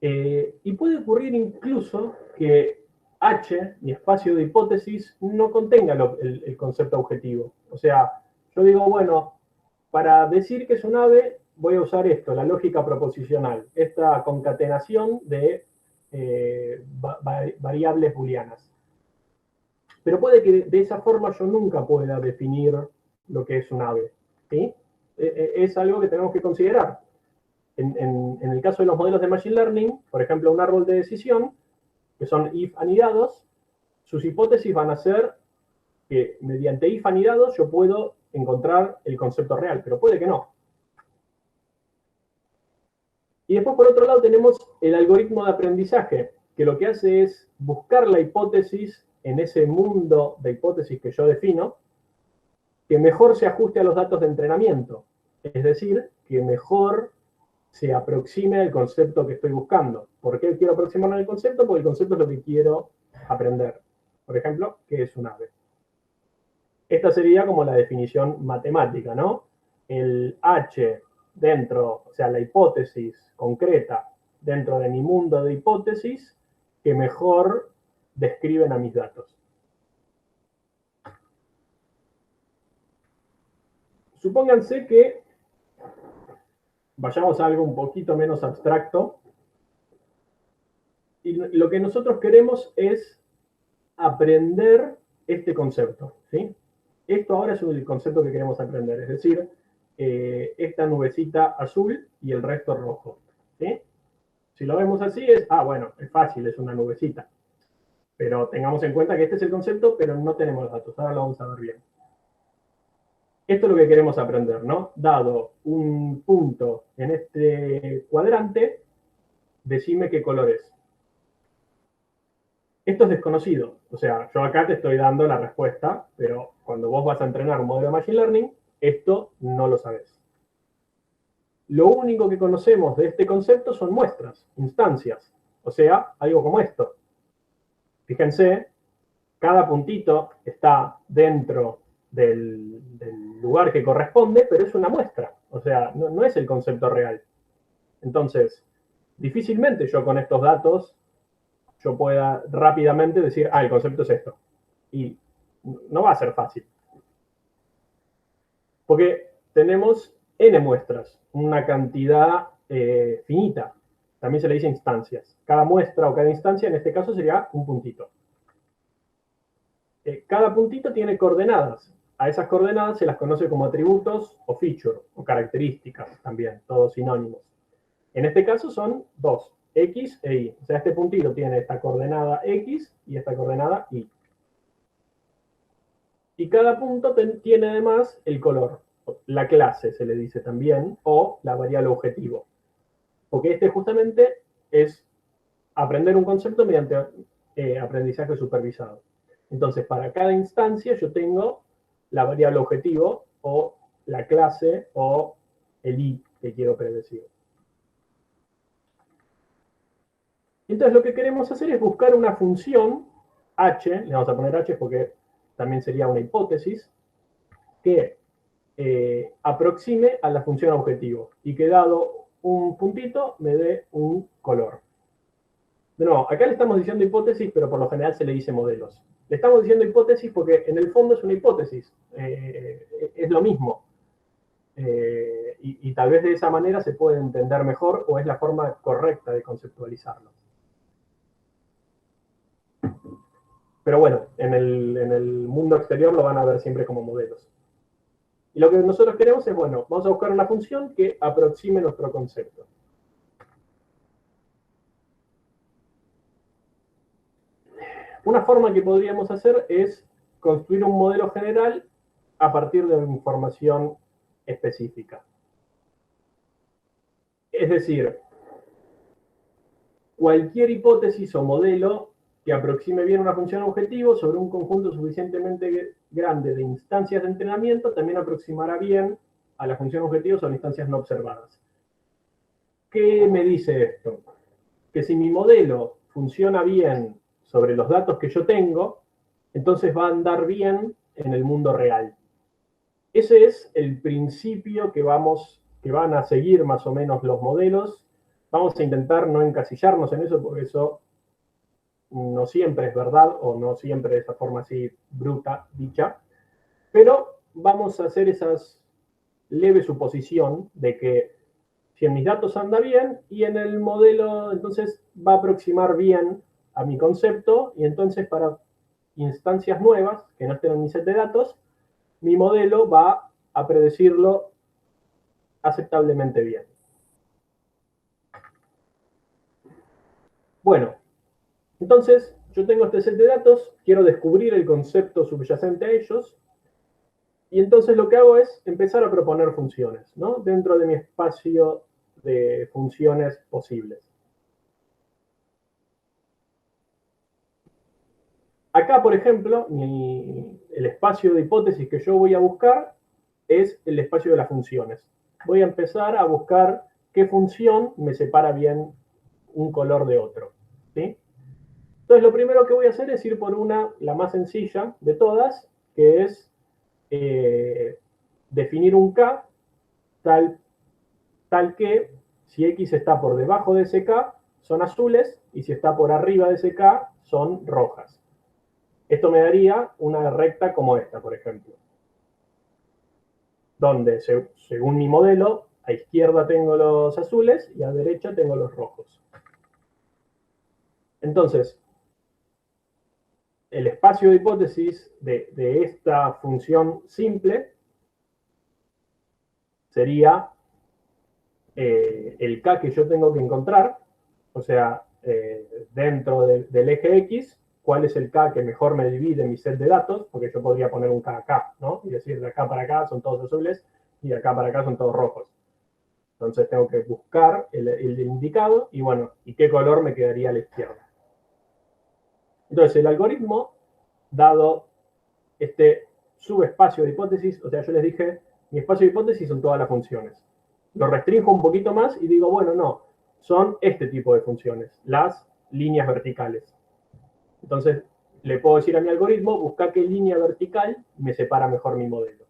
Y puede ocurrir incluso que H, mi espacio de hipótesis, no contenga el concepto objetivo. O sea, yo digo, bueno, para decir que es un ave, voy a usar esto, la lógica proposicional, esta concatenación de variables booleanas. Pero puede que de esa forma yo nunca pueda definir lo que es un ave, ¿sí? Es algo que tenemos que considerar. En el caso de los modelos de Machine Learning, por ejemplo, un árbol de decisión, que son if anidados, sus hipótesis van a ser que mediante if anidados yo puedo encontrar el concepto real, pero puede que no. Y después, por otro lado, tenemos el algoritmo de aprendizaje, que lo que hace es buscar la hipótesis en ese mundo de hipótesis que yo defino, que mejor se ajuste a los datos de entrenamiento. Es decir, que mejor se aproxime al concepto que estoy buscando. ¿Por qué quiero aproximarme al concepto? Porque el concepto es lo que quiero aprender. Por ejemplo, ¿qué es un ave? Esta sería como la definición matemática, ¿no? El H dentro, o sea, la hipótesis concreta dentro de mi mundo de hipótesis que mejor describen a mis datos. Supónganse que vayamos a algo un poquito menos abstracto y lo que nosotros queremos es aprender este concepto, ¿sí? Esto ahora es el concepto que queremos aprender, es decir, esta nubecita azul y el resto rojo. ¿Sí? Si lo vemos así es, bueno, es fácil, es una nubecita. Pero tengamos en cuenta que este es el concepto, pero no tenemos los datos. Ahora lo vamos a ver bien. Esto es lo que queremos aprender, ¿no? Dado un punto en este cuadrante, decime qué color es. Esto es desconocido. O sea, yo acá te estoy dando la respuesta, pero cuando vos vas a entrenar un modelo de Machine Learning, esto no lo sabes. Lo único que conocemos de este concepto son muestras, instancias. O sea, algo como esto. Fíjense, cada puntito está dentro del lugar que corresponde, pero es una muestra. O sea, no es el concepto real. Entonces, difícilmente yo con estos datos yo pueda rápidamente decir, el concepto es esto. Y no va a ser fácil. Porque tenemos n muestras, una cantidad finita. También se le dice instancias. Cada muestra o cada instancia, en este caso, sería un puntito. Cada puntito tiene coordenadas. A esas coordenadas se las conoce como atributos o feature, o características también, todos sinónimos. En este caso son dos, X e Y. O sea, este puntito tiene esta coordenada X y esta coordenada Y. Y cada punto tiene además el color. La clase se le dice también, o la variable objetivo. Porque este justamente es aprender un concepto mediante aprendizaje supervisado. Entonces, para cada instancia yo tengo la variable objetivo o la clase o el I que quiero predecir. Entonces, lo que queremos hacer es buscar una función h, le vamos a poner h porque también sería una hipótesis, que aproxime a la función objetivo y que dado un puntito me dé un color. De nuevo, acá le estamos diciendo hipótesis, pero por lo general se le dice modelos. Le estamos diciendo hipótesis porque en el fondo es una hipótesis. Es lo mismo. Y tal vez de esa manera se puede entender mejor o es la forma correcta de conceptualizarlo. Pero bueno, en el mundo exterior lo van a ver siempre como modelos. Y lo que nosotros queremos es, bueno, vamos a buscar una función que aproxime nuestro concepto. Una forma que podríamos hacer es construir un modelo general a partir de información específica. Es decir, cualquier hipótesis o modelo que aproxime bien una función objetivo sobre un conjunto suficientemente grande de instancias de entrenamiento también aproximará bien a la función objetivo sobre instancias no observadas. ¿Qué me dice esto? Que si mi modelo funciona bien sobre los datos que yo tengo, entonces va a andar bien en el mundo real. Ese es el principio que van a seguir más o menos los modelos. Vamos a intentar no encasillarnos en eso, porque eso no siempre es verdad, o no siempre de esa forma así bruta dicha, pero vamos a hacer esa leve suposición de que si en mis datos anda bien, y en el modelo entonces va a aproximar bien a mi concepto, y entonces para instancias nuevas, que no estén en mi set de datos, mi modelo va a predecirlo aceptablemente bien. Bueno, entonces yo tengo este set de datos, quiero descubrir el concepto subyacente a ellos, y entonces lo que hago es empezar a proponer funciones, ¿no? Dentro de mi espacio de funciones posibles. Acá, por ejemplo, el espacio de hipótesis que yo voy a buscar es el espacio de las funciones. Voy a empezar a buscar qué función me separa bien un color de otro, ¿sí? Entonces, lo primero que voy a hacer es ir por la más sencilla de todas, que es definir un K tal que si X está por debajo de ese K, son azules, y si está por arriba de ese K, son rojas. Esto me daría una recta como esta, por ejemplo, donde, según mi modelo, a izquierda tengo los azules y a derecha tengo los rojos. Entonces, el espacio de hipótesis de esta función simple sería el K que yo tengo que encontrar, o sea, dentro del eje X, cuál es el K que mejor me divide mi set de datos, porque yo podría poner un K acá, ¿no? Y decir, de acá para acá son todos azules y de acá para acá son todos rojos. Entonces tengo que buscar el indicado y bueno, ¿y qué color me quedaría a la izquierda? Entonces el algoritmo, dado este subespacio de hipótesis, o sea, yo les dije, mi espacio de hipótesis son todas las funciones. Lo restringo un poquito más y digo, bueno, no, son este tipo de funciones, las líneas verticales. Entonces, le puedo decir a mi algoritmo, busca qué línea vertical me separa mejor mi modelo.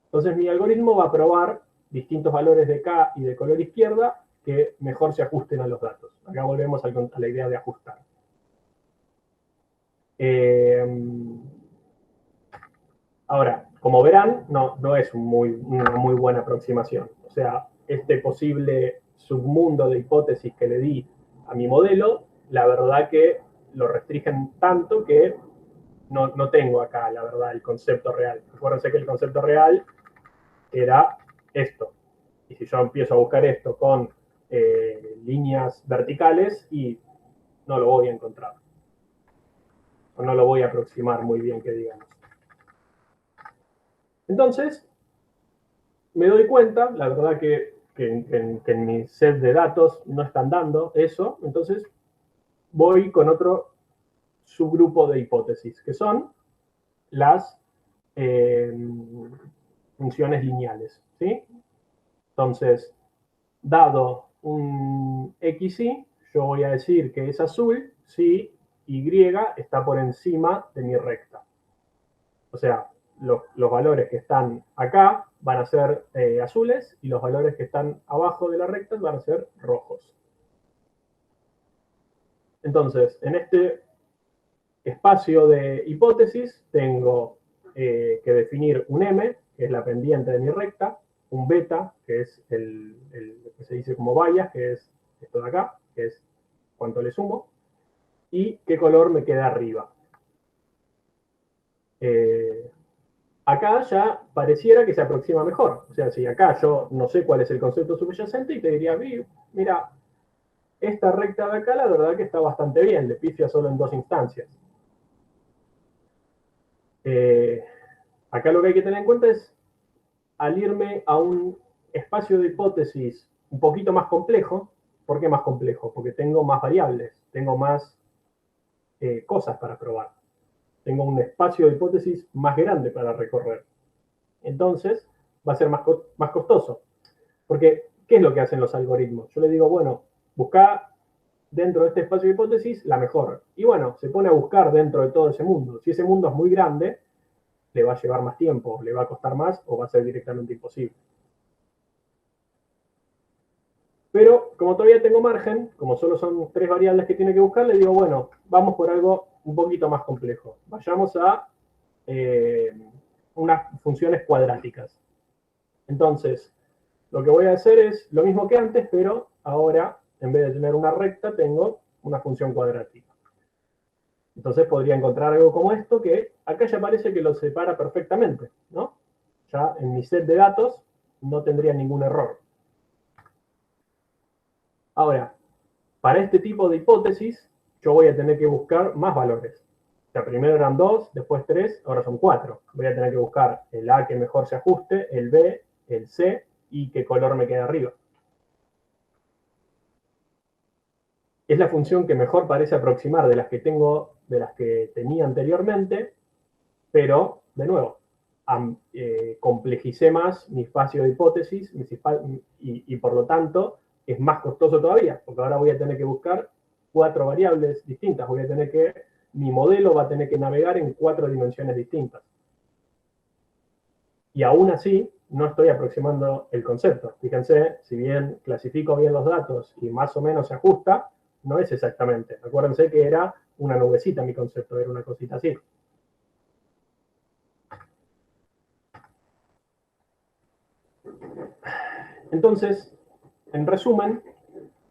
Entonces, mi algoritmo va a probar distintos valores de K y de color izquierda que mejor se ajusten a los datos. Acá volvemos a la idea de ajustar. Ahora, como verán, no es una muy buena aproximación. O sea, este posible submundo de hipótesis que le di a mi modelo, la verdad que lo restringen tanto que no tengo acá, la verdad, el concepto real. Acuérdense que el concepto real era esto. Y si yo empiezo a buscar esto con líneas verticales, y no lo voy a encontrar. O no lo voy a aproximar muy bien, que digamos. Entonces, me doy cuenta, la verdad que en mi set de datos no están dando eso, entonces voy con otro subgrupo de hipótesis, que son las funciones lineales, ¿sí? Entonces, dado un XY, yo voy a decir que es azul si Y está por encima de mi recta. O sea, los valores que están acá van a ser azules y los valores que están abajo de la recta van a ser rojos. Entonces, en este espacio de hipótesis tengo que definir un M, que es la pendiente de mi recta, un beta, que es el que se dice como bias, que es esto de acá, que es cuánto le sumo, y qué color me queda arriba. Acá ya pareciera que se aproxima mejor. O sea, si acá yo no sé cuál es el concepto subyacente y te diría, mira, esta recta de acá la verdad que está bastante bien, le pifia solo en 2 instancias. Acá lo que hay que tener en cuenta es, al irme a un espacio de hipótesis un poquito más complejo, ¿por qué más complejo? Porque tengo más variables, tengo más cosas para probar. Tengo un espacio de hipótesis más grande para recorrer. Entonces, va a ser más costoso. Porque, ¿qué es lo que hacen los algoritmos? Yo le digo, bueno, busca dentro de este espacio de hipótesis la mejor. Y bueno, se pone a buscar dentro de todo ese mundo. Si ese mundo es muy grande, le va a llevar más tiempo, le va a costar más o va a ser directamente imposible. Pero como todavía tengo margen, como solo son 3 variables que tiene que buscar, le digo, bueno, vamos por algo un poquito más complejo. Vayamos a unas funciones cuadráticas. Entonces, lo que voy a hacer es lo mismo que antes, pero ahora, en vez de tener una recta, tengo una función cuadrática. Entonces podría encontrar algo como esto, que acá ya parece que lo separa perfectamente, ¿no? Ya en mi set de datos no tendría ningún error. Ahora, para este tipo de hipótesis, yo voy a tener que buscar más valores. O sea, primero eran 2, después 3, ahora son 4. Voy a tener que buscar el A que mejor se ajuste, el B, el C y qué color me queda arriba. Es la función que mejor parece aproximar de las que tenía anteriormente, pero, de nuevo, complejicé más mi espacio de hipótesis y por lo tanto es más costoso todavía, porque ahora voy a tener que buscar 4 variables distintas, mi modelo va a tener que navegar en 4 dimensiones distintas. Y aún así, no estoy aproximando el concepto. Fíjense, si bien clasifico bien los datos y más o menos se ajusta, no es exactamente. Acuérdense que era una nubecita mi concepto, era una cosita así. Entonces, en resumen,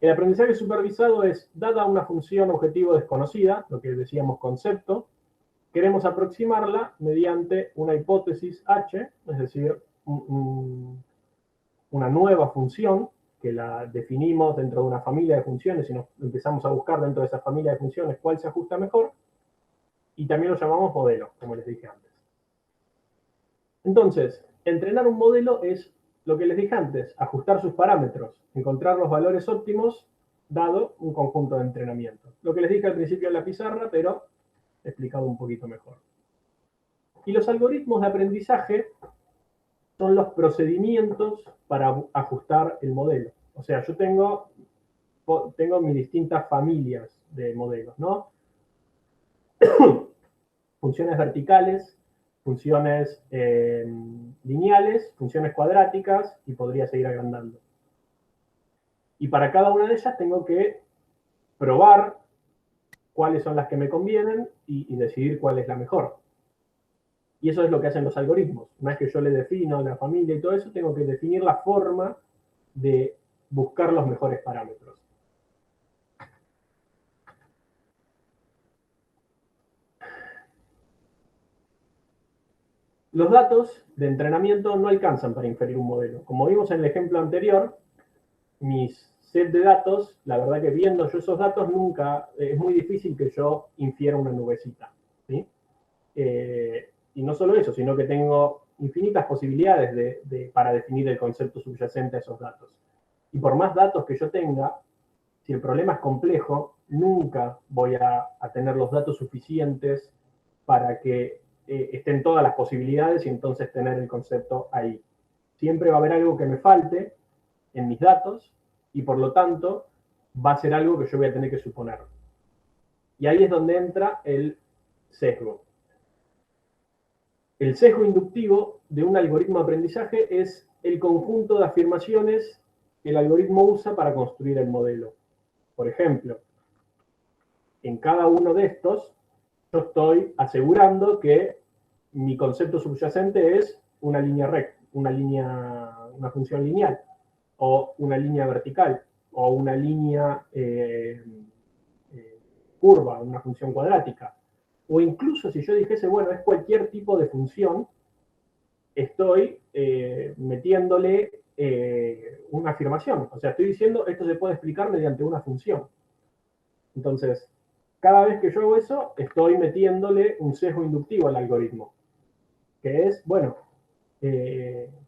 el aprendizaje supervisado es, dada una función objetivo desconocida, lo que decíamos concepto, queremos aproximarla mediante una hipótesis H, es decir, una nueva función que la definimos dentro de una familia de funciones y nos empezamos a buscar dentro de esa familia de funciones cuál se ajusta mejor, y también lo llamamos modelo, como les dije antes. Entonces, entrenar un modelo es lo que les dije antes, ajustar sus parámetros, encontrar los valores óptimos dado un conjunto de entrenamiento. Lo que les dije al principio en la pizarra, pero explicado un poquito mejor. Y los algoritmos de aprendizaje son los procedimientos para ajustar el modelo. O sea, yo tengo mis distintas familias de modelos, ¿no? Funciones verticales, funciones lineales, funciones cuadráticas, y podría seguir agrandando. Y para cada una de ellas tengo que probar cuáles son las que me convienen y decidir cuál es la mejor. Y eso es lo que hacen los algoritmos. Una vez que yo le defino la familia y todo eso, tengo que definir la forma de buscar los mejores parámetros. Los datos de entrenamiento no alcanzan para inferir un modelo. Como vimos en el ejemplo anterior, mis set de datos, la verdad que viendo yo esos datos nunca, es muy difícil que yo infiera una nubecita, ¿sí? Y no solo eso, sino que tengo infinitas posibilidades para definir el concepto subyacente a esos datos. Y por más datos que yo tenga, si el problema es complejo, nunca voy a tener los datos suficientes para que estén todas las posibilidades y entonces tener el concepto ahí. Siempre va a haber algo que me falte en mis datos y por lo tanto va a ser algo que yo voy a tener que suponer. Y ahí es donde entra el sesgo. El sesgo inductivo de un algoritmo de aprendizaje es el conjunto de afirmaciones que el algoritmo usa para construir el modelo. Por ejemplo, en cada uno de estos, yo estoy asegurando que mi concepto subyacente es una línea recta, una función lineal, o una línea vertical, o una línea curva, una función cuadrática. O incluso si yo dijese, bueno, es cualquier tipo de función, estoy metiéndole una afirmación. O sea, estoy diciendo, esto se puede explicar mediante una función. Entonces, cada vez que yo hago eso, estoy metiéndole un sesgo inductivo al algoritmo, que es, bueno,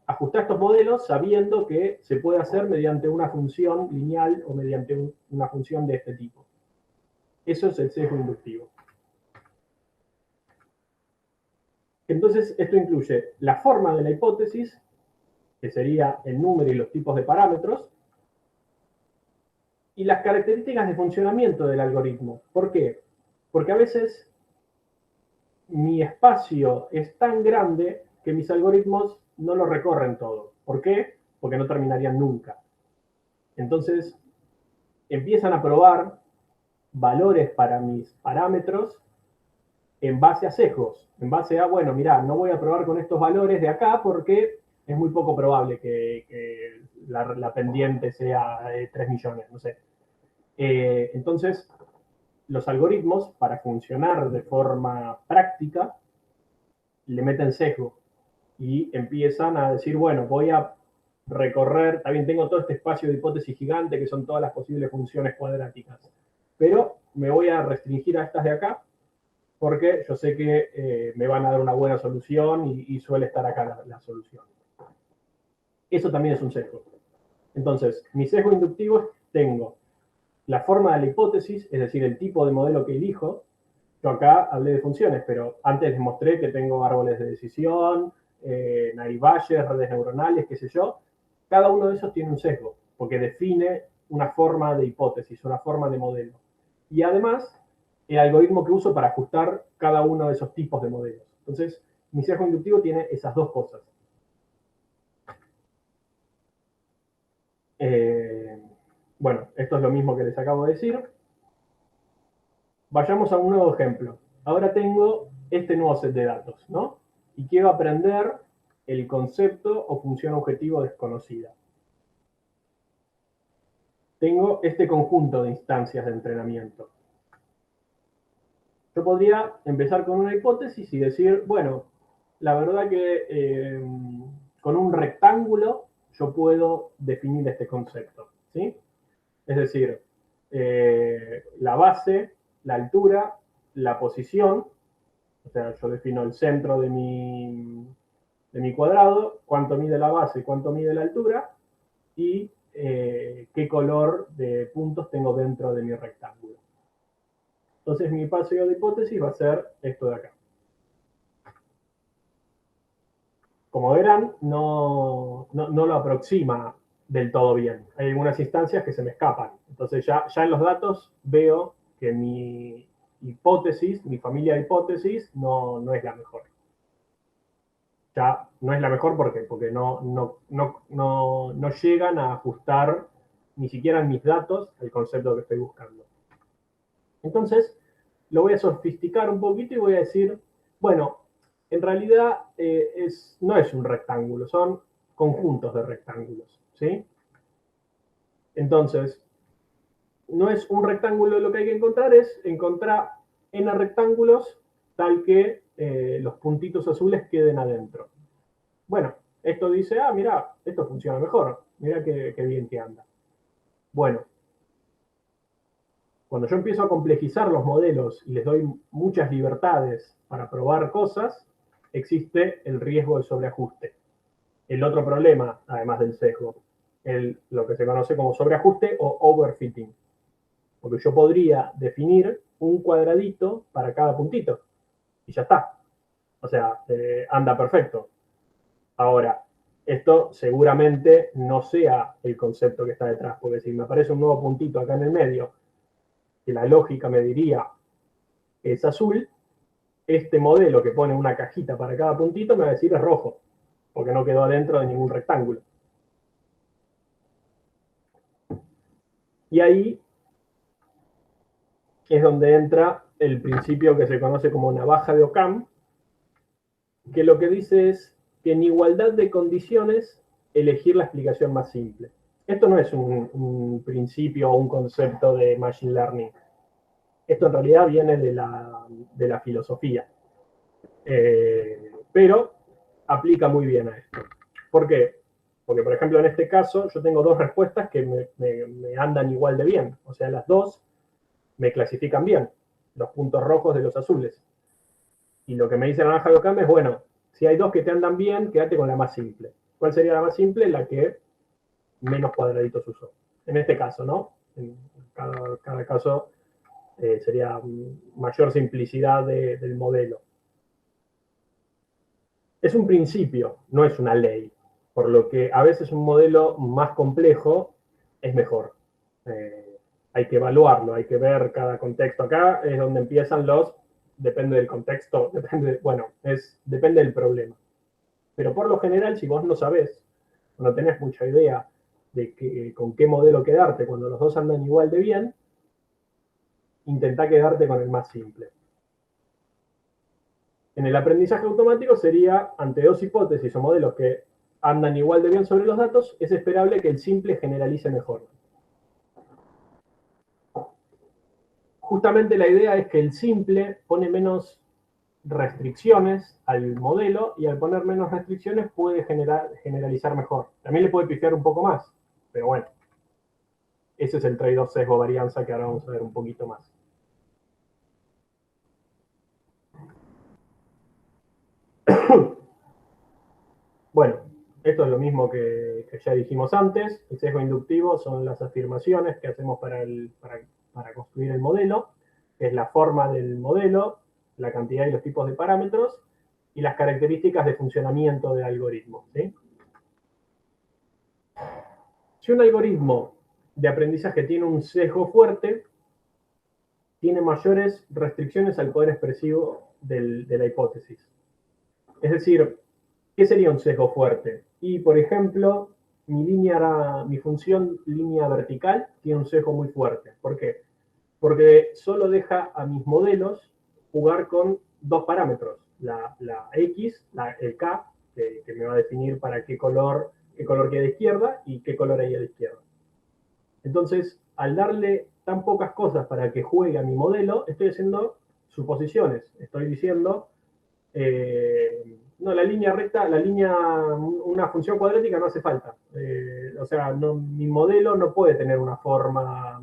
ajustar estos modelos sabiendo que se puede hacer mediante una función lineal o mediante una función de este tipo. Eso es el sesgo inductivo. Entonces, esto incluye la forma de la hipótesis, que sería el número y los tipos de parámetros, y las características de funcionamiento del algoritmo. ¿Por qué? Porque a veces mi espacio es tan grande que mis algoritmos no lo recorren todo. ¿Por qué? Porque no terminarían nunca. Entonces, empiezan a probar valores para mis parámetros en base a sesgos, en base a, bueno, mirá, no voy a probar con estos valores de acá porque es muy poco probable que la pendiente sea de 3 millones, no sé. Entonces, los algoritmos, para funcionar de forma práctica, le meten sesgo y empiezan a decir, bueno, voy a recorrer, también tengo todo este espacio de hipótesis gigante que son todas las posibles funciones cuadráticas, pero me voy a restringir a estas de acá porque yo sé que me van a dar una buena solución y suele estar acá la solución. Eso también es un sesgo. Entonces, mi sesgo inductivo es, tengo la forma de la hipótesis, es decir, el tipo de modelo que elijo. Yo acá hablé de funciones, pero antes les mostré que tengo árboles de decisión, Navier-Bayes, redes neuronales, qué sé yo. Cada uno de esos tiene un sesgo, porque define una forma de hipótesis, una forma de modelo. Y además, el algoritmo que uso para ajustar cada uno de esos tipos de modelos. Entonces, mi sesgo inductivo tiene esas dos cosas. Bueno, esto es lo mismo que les acabo de decir. Vayamos a un nuevo ejemplo. Ahora tengo este nuevo set de datos, ¿no? Y quiero aprender el concepto o función objetivo desconocida. Tengo este conjunto de instancias de entrenamiento. Yo podría empezar con una hipótesis y decir, bueno, la verdad que con un rectángulo yo puedo definir este concepto, ¿sí? Es decir, la base, la altura, la posición, o sea, yo defino el centro de mi cuadrado, cuánto mide la base, cuánto mide la altura, y qué color de puntos tengo dentro de mi rectángulo. Entonces mi paseo de hipótesis va a ser esto de acá. Como verán, no lo aproxima del todo bien. Hay algunas instancias que se me escapan. Entonces ya en los datos veo que mi hipótesis, mi familia de hipótesis, no es la mejor. Ya no es la mejor porque no llegan a ajustar ni siquiera en mis datos el concepto que estoy buscando. Entonces, lo voy a sofisticar un poquito y voy a decir, bueno, en realidad no es un rectángulo, son conjuntos de rectángulos, ¿sí? Entonces, no es un rectángulo lo que hay que encontrar, es encontrar n rectángulos tal que los puntitos azules queden adentro. Bueno, esto dice, mira, esto funciona mejor, mira qué bien que anda. Bueno, cuando yo empiezo a complejizar los modelos y les doy muchas libertades para probar cosas, existe el riesgo de sobreajuste. El otro problema, además del sesgo, lo que se conoce como sobreajuste o overfitting. Porque yo podría definir un cuadradito para cada puntito y ya está. O sea, anda perfecto. Ahora, esto seguramente no sea el concepto que está detrás, porque si me aparece un nuevo puntito acá en el medio, que la lógica me diría que es azul, este modelo que pone una cajita para cada puntito me va a decir es rojo, porque no quedó adentro de ningún rectángulo. Y ahí es donde entra el principio que se conoce como navaja de Occam, que lo que dice es que en igualdad de condiciones elegir la explicación más simple. Esto no es un principio o un concepto de Machine Learning. Esto en realidad viene de la filosofía. Pero aplica muy bien a esto. ¿Por qué? Porque, por ejemplo, en este caso yo tengo dos respuestas que me andan igual de bien. O sea, las dos me clasifican bien, los puntos rojos de los azules. Y lo que me dice la naranja de Occam es, bueno, si hay dos que te andan bien, quédate con la más simple. ¿Cuál sería la más simple? La que menos cuadraditos usó. En este caso, ¿no? En cada caso sería mayor simplicidad del modelo. Es un principio, no es una ley. Por lo que a veces un modelo más complejo es mejor. Hay que evaluarlo, hay que ver cada contexto. Acá es donde empiezan depende del contexto, depende del problema. Pero por lo general, si vos no sabés, no tenés mucha idea de con qué modelo quedarte cuando los dos andan igual de bien, intentá quedarte con el más simple. En el aprendizaje automático sería, ante dos hipótesis o modelos que andan igual de bien sobre los datos, es esperable que el simple generalice mejor. Justamente la idea es que el simple pone menos restricciones al modelo y al poner menos restricciones puede generalizar mejor. También le puede pifiar un poco más, pero bueno, ese es el trade-off sesgo-varianza que ahora vamos a ver un poquito más. Bueno, esto es lo mismo que ya dijimos antes. El sesgo inductivo son las afirmaciones que hacemos para construir el modelo, que es la forma del modelo, la cantidad y los tipos de parámetros, y las características de funcionamiento del algoritmo, ¿sí? Si un algoritmo de aprendizaje tiene un sesgo fuerte, tiene mayores restricciones al poder expresivo de la hipótesis. Es decir, ¿qué sería un sesgo fuerte? Y, por ejemplo, mi función línea vertical tiene un sesgo muy fuerte. ¿Por qué? Porque solo deja a mis modelos jugar con dos parámetros, la X, el K, que me va a definir para qué color queda a izquierda y qué color hay a la izquierda. Entonces, al darle tan pocas cosas para que juegue a mi modelo, estoy haciendo suposiciones. Estoy diciendo, no, la línea recta, una función cuadrática no hace falta. O sea, mi modelo no puede tener una forma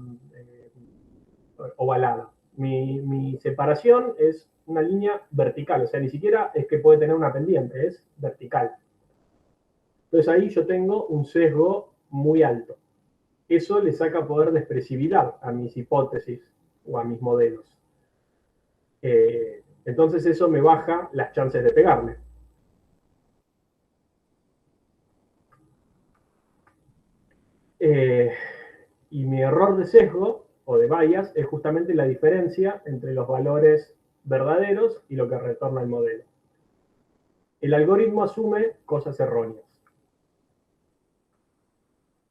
ovalada. Mi separación es una línea vertical, o sea, ni siquiera es que puede tener una pendiente, es vertical. Entonces ahí yo tengo un sesgo muy alto. Eso le saca poder de expresividad a mis hipótesis o a mis modelos. Entonces eso me baja las chances de pegarle. Y mi error de sesgo o de bias es justamente la diferencia entre los valores verdaderos y lo que retorna el modelo. El algoritmo asume cosas erróneas.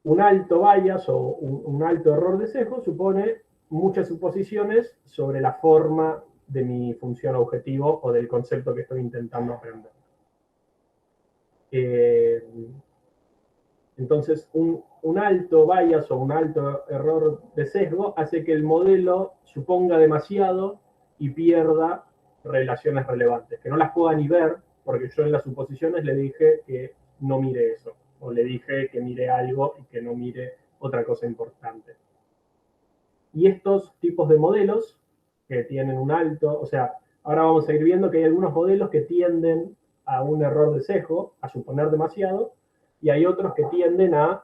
Un alto bias o un alto error de sesgo supone muchas suposiciones sobre la forma de mi función objetivo o del concepto que estoy intentando aprender. Entonces, un alto bias o un alto error de sesgo hace que el modelo suponga demasiado y pierda relaciones relevantes, que no las pueda ni ver, porque yo en las suposiciones le dije que no mire eso, o le dije que mire algo y que no mire otra cosa importante. Y estos tipos de modelos que tienen un alto, o sea, ahora vamos a ir viendo que hay algunos modelos que tienden a un error de sesgo, a suponer demasiado, y hay otros que tienden a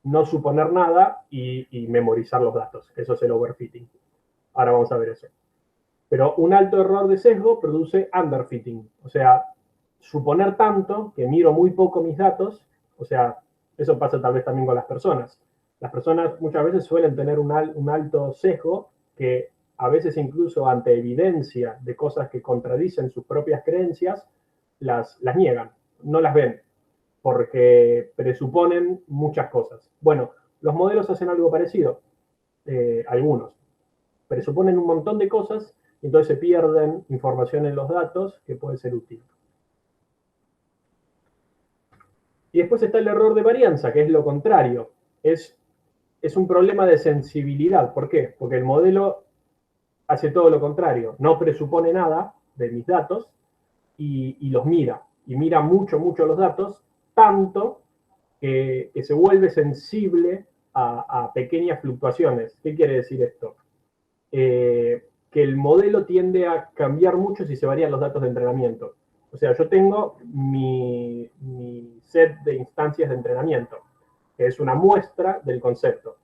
no suponer nada y memorizar los datos. Eso es el overfitting. Ahora vamos a ver eso. Pero un alto error de sesgo produce underfitting. O sea, suponer tanto que miro muy poco mis datos. O sea, eso pasa tal vez también con las personas. Las personas muchas veces suelen tener un alto sesgo que a veces incluso ante evidencia de cosas que contradicen sus propias creencias, las niegan, no las ven, porque presuponen muchas cosas. Bueno, los modelos hacen algo parecido, algunos. Presuponen un montón de cosas y entonces se pierden información en los datos que puede ser útil. Y después está el error de varianza, que es lo contrario. Es un problema de sensibilidad. ¿Por qué? Porque el modelo hace todo lo contrario. No presupone nada de mis datos y los mira. Y mira mucho los datos, tanto que se vuelve sensible a pequeñas fluctuaciones. ¿Qué quiere decir esto? Que el modelo tiende a cambiar mucho si se varían los datos de entrenamiento. O sea, yo tengo mi set de instancias de entrenamiento, que es una muestra del concepto.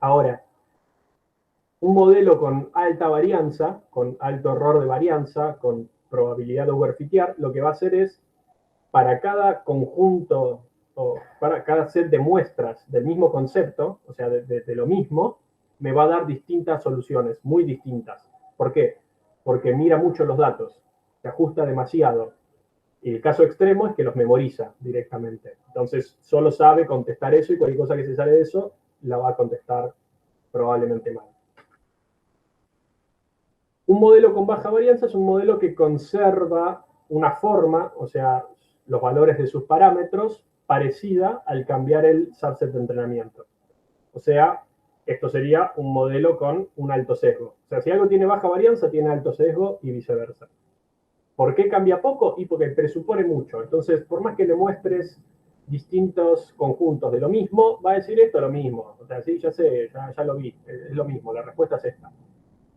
Ahora, un modelo con alta varianza, con alto error de varianza, con probabilidad de overfitear, lo que va a hacer es, para cada conjunto o para cada set de muestras del mismo concepto, o sea, de lo mismo, me va a dar distintas soluciones, muy distintas. ¿Por qué? Porque mira mucho los datos, se ajusta demasiado. Y el caso extremo es que los memoriza directamente. Entonces, solo sabe contestar eso y cualquier cosa que se sale de eso, la va a contestar probablemente mal. Un modelo con baja varianza es un modelo que conserva una forma, o sea, los valores de sus parámetros, parecida al cambiar el subset de entrenamiento. O sea, esto sería un modelo con un alto sesgo. O sea, si algo tiene baja varianza, tiene alto sesgo y viceversa. ¿Por qué cambia poco? Y porque presupone mucho. Entonces, por más que le muestres distintos conjuntos de lo mismo, va a decir esto lo mismo. O sea, sí, ya sé, ya lo vi, es lo mismo, la respuesta es esta.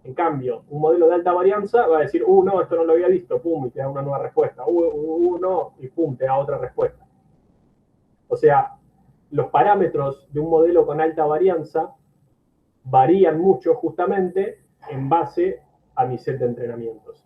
En cambio, un modelo de alta varianza va a decir, no, esto no lo había visto, pum, y te da una nueva respuesta. No, y pum, te da otra respuesta. O sea, los parámetros de un modelo con alta varianza varían mucho justamente en base a mi set de entrenamientos.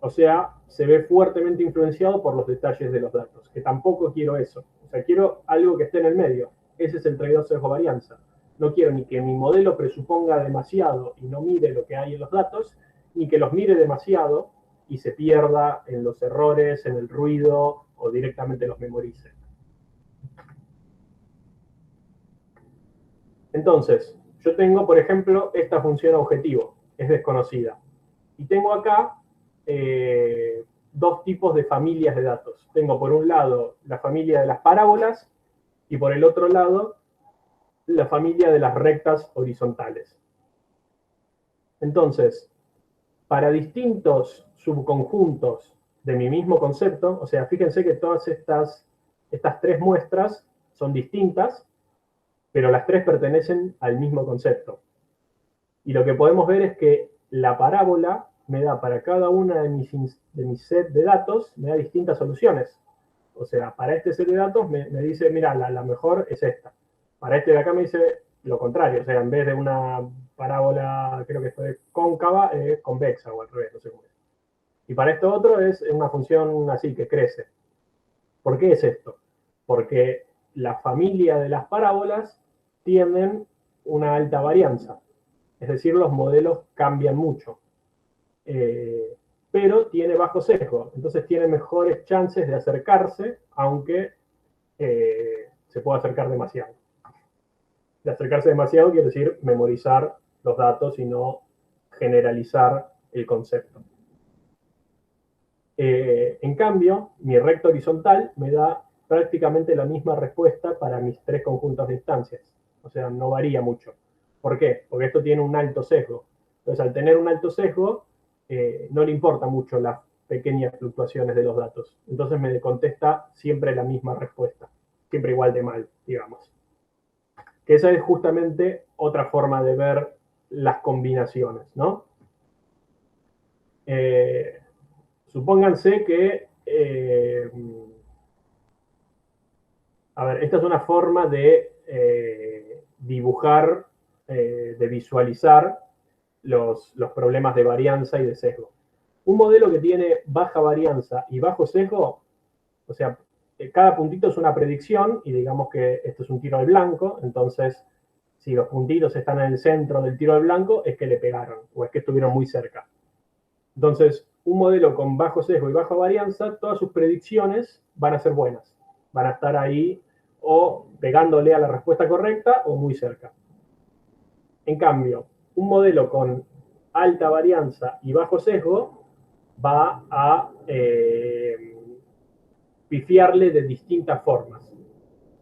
O sea, se ve fuertemente influenciado por los detalles de los datos, que tampoco quiero eso. O sea, quiero algo que esté en el medio. Ese es el trade-off sesgo-varianza. No quiero ni que mi modelo presuponga demasiado y no mire lo que hay en los datos, ni que los mire demasiado y se pierda en los errores, en el ruido o directamente los memorice. Entonces, yo tengo, por ejemplo, esta función objetivo, es desconocida. Y tengo acá dos tipos de familias de datos. Tengo por un lado la familia de las parábolas y por el otro lado la familia de las rectas horizontales. Entonces, para distintos subconjuntos de mi mismo concepto, o sea, fíjense que todas estas tres muestras son distintas, pero las tres pertenecen al mismo concepto. Y lo que podemos ver es que la parábola me da para cada una de mis set de datos, me da distintas soluciones. O sea, para este set de datos me dice, mira, la mejor es esta. Para este de acá me dice lo contrario, o sea, en vez de una parábola, creo que fue cóncava, es convexa o al revés, no sé cómo es. Y para esto otro es una función así, que crece. ¿Por qué es esto? Porque la familia de las parábolas tienen una alta varianza. Es decir, los modelos cambian mucho. Pero tiene bajo sesgo. Entonces tiene mejores chances de acercarse, aunque se pueda acercar demasiado. De acercarse demasiado quiere decir memorizar los datos y no generalizar el concepto. En cambio, mi recta horizontal me da prácticamente la misma respuesta para mis tres conjuntos de instancias. O sea, no varía mucho. ¿Por qué? Porque esto tiene un alto sesgo. Entonces, al tener un alto sesgo, no le importa mucho las pequeñas fluctuaciones de los datos. Entonces me contesta siempre la misma respuesta. Siempre igual de mal, digamos. Que esa es justamente otra forma de ver las combinaciones, ¿no? Supónganse que, a ver, esta es una forma de dibujar, de visualizar los problemas de varianza y de sesgo. Un modelo que tiene baja varianza y bajo sesgo, o sea, cada puntito es una predicción y digamos que esto es un tiro al blanco, entonces si los puntitos están en el centro del tiro al blanco es que le pegaron o es que estuvieron muy cerca. Entonces, un modelo con bajo sesgo y baja varianza, todas sus predicciones van a ser buenas. Van a estar ahí o pegándole a la respuesta correcta o muy cerca. En cambio, un modelo con alta varianza y bajo sesgo va a pifiarle de distintas formas.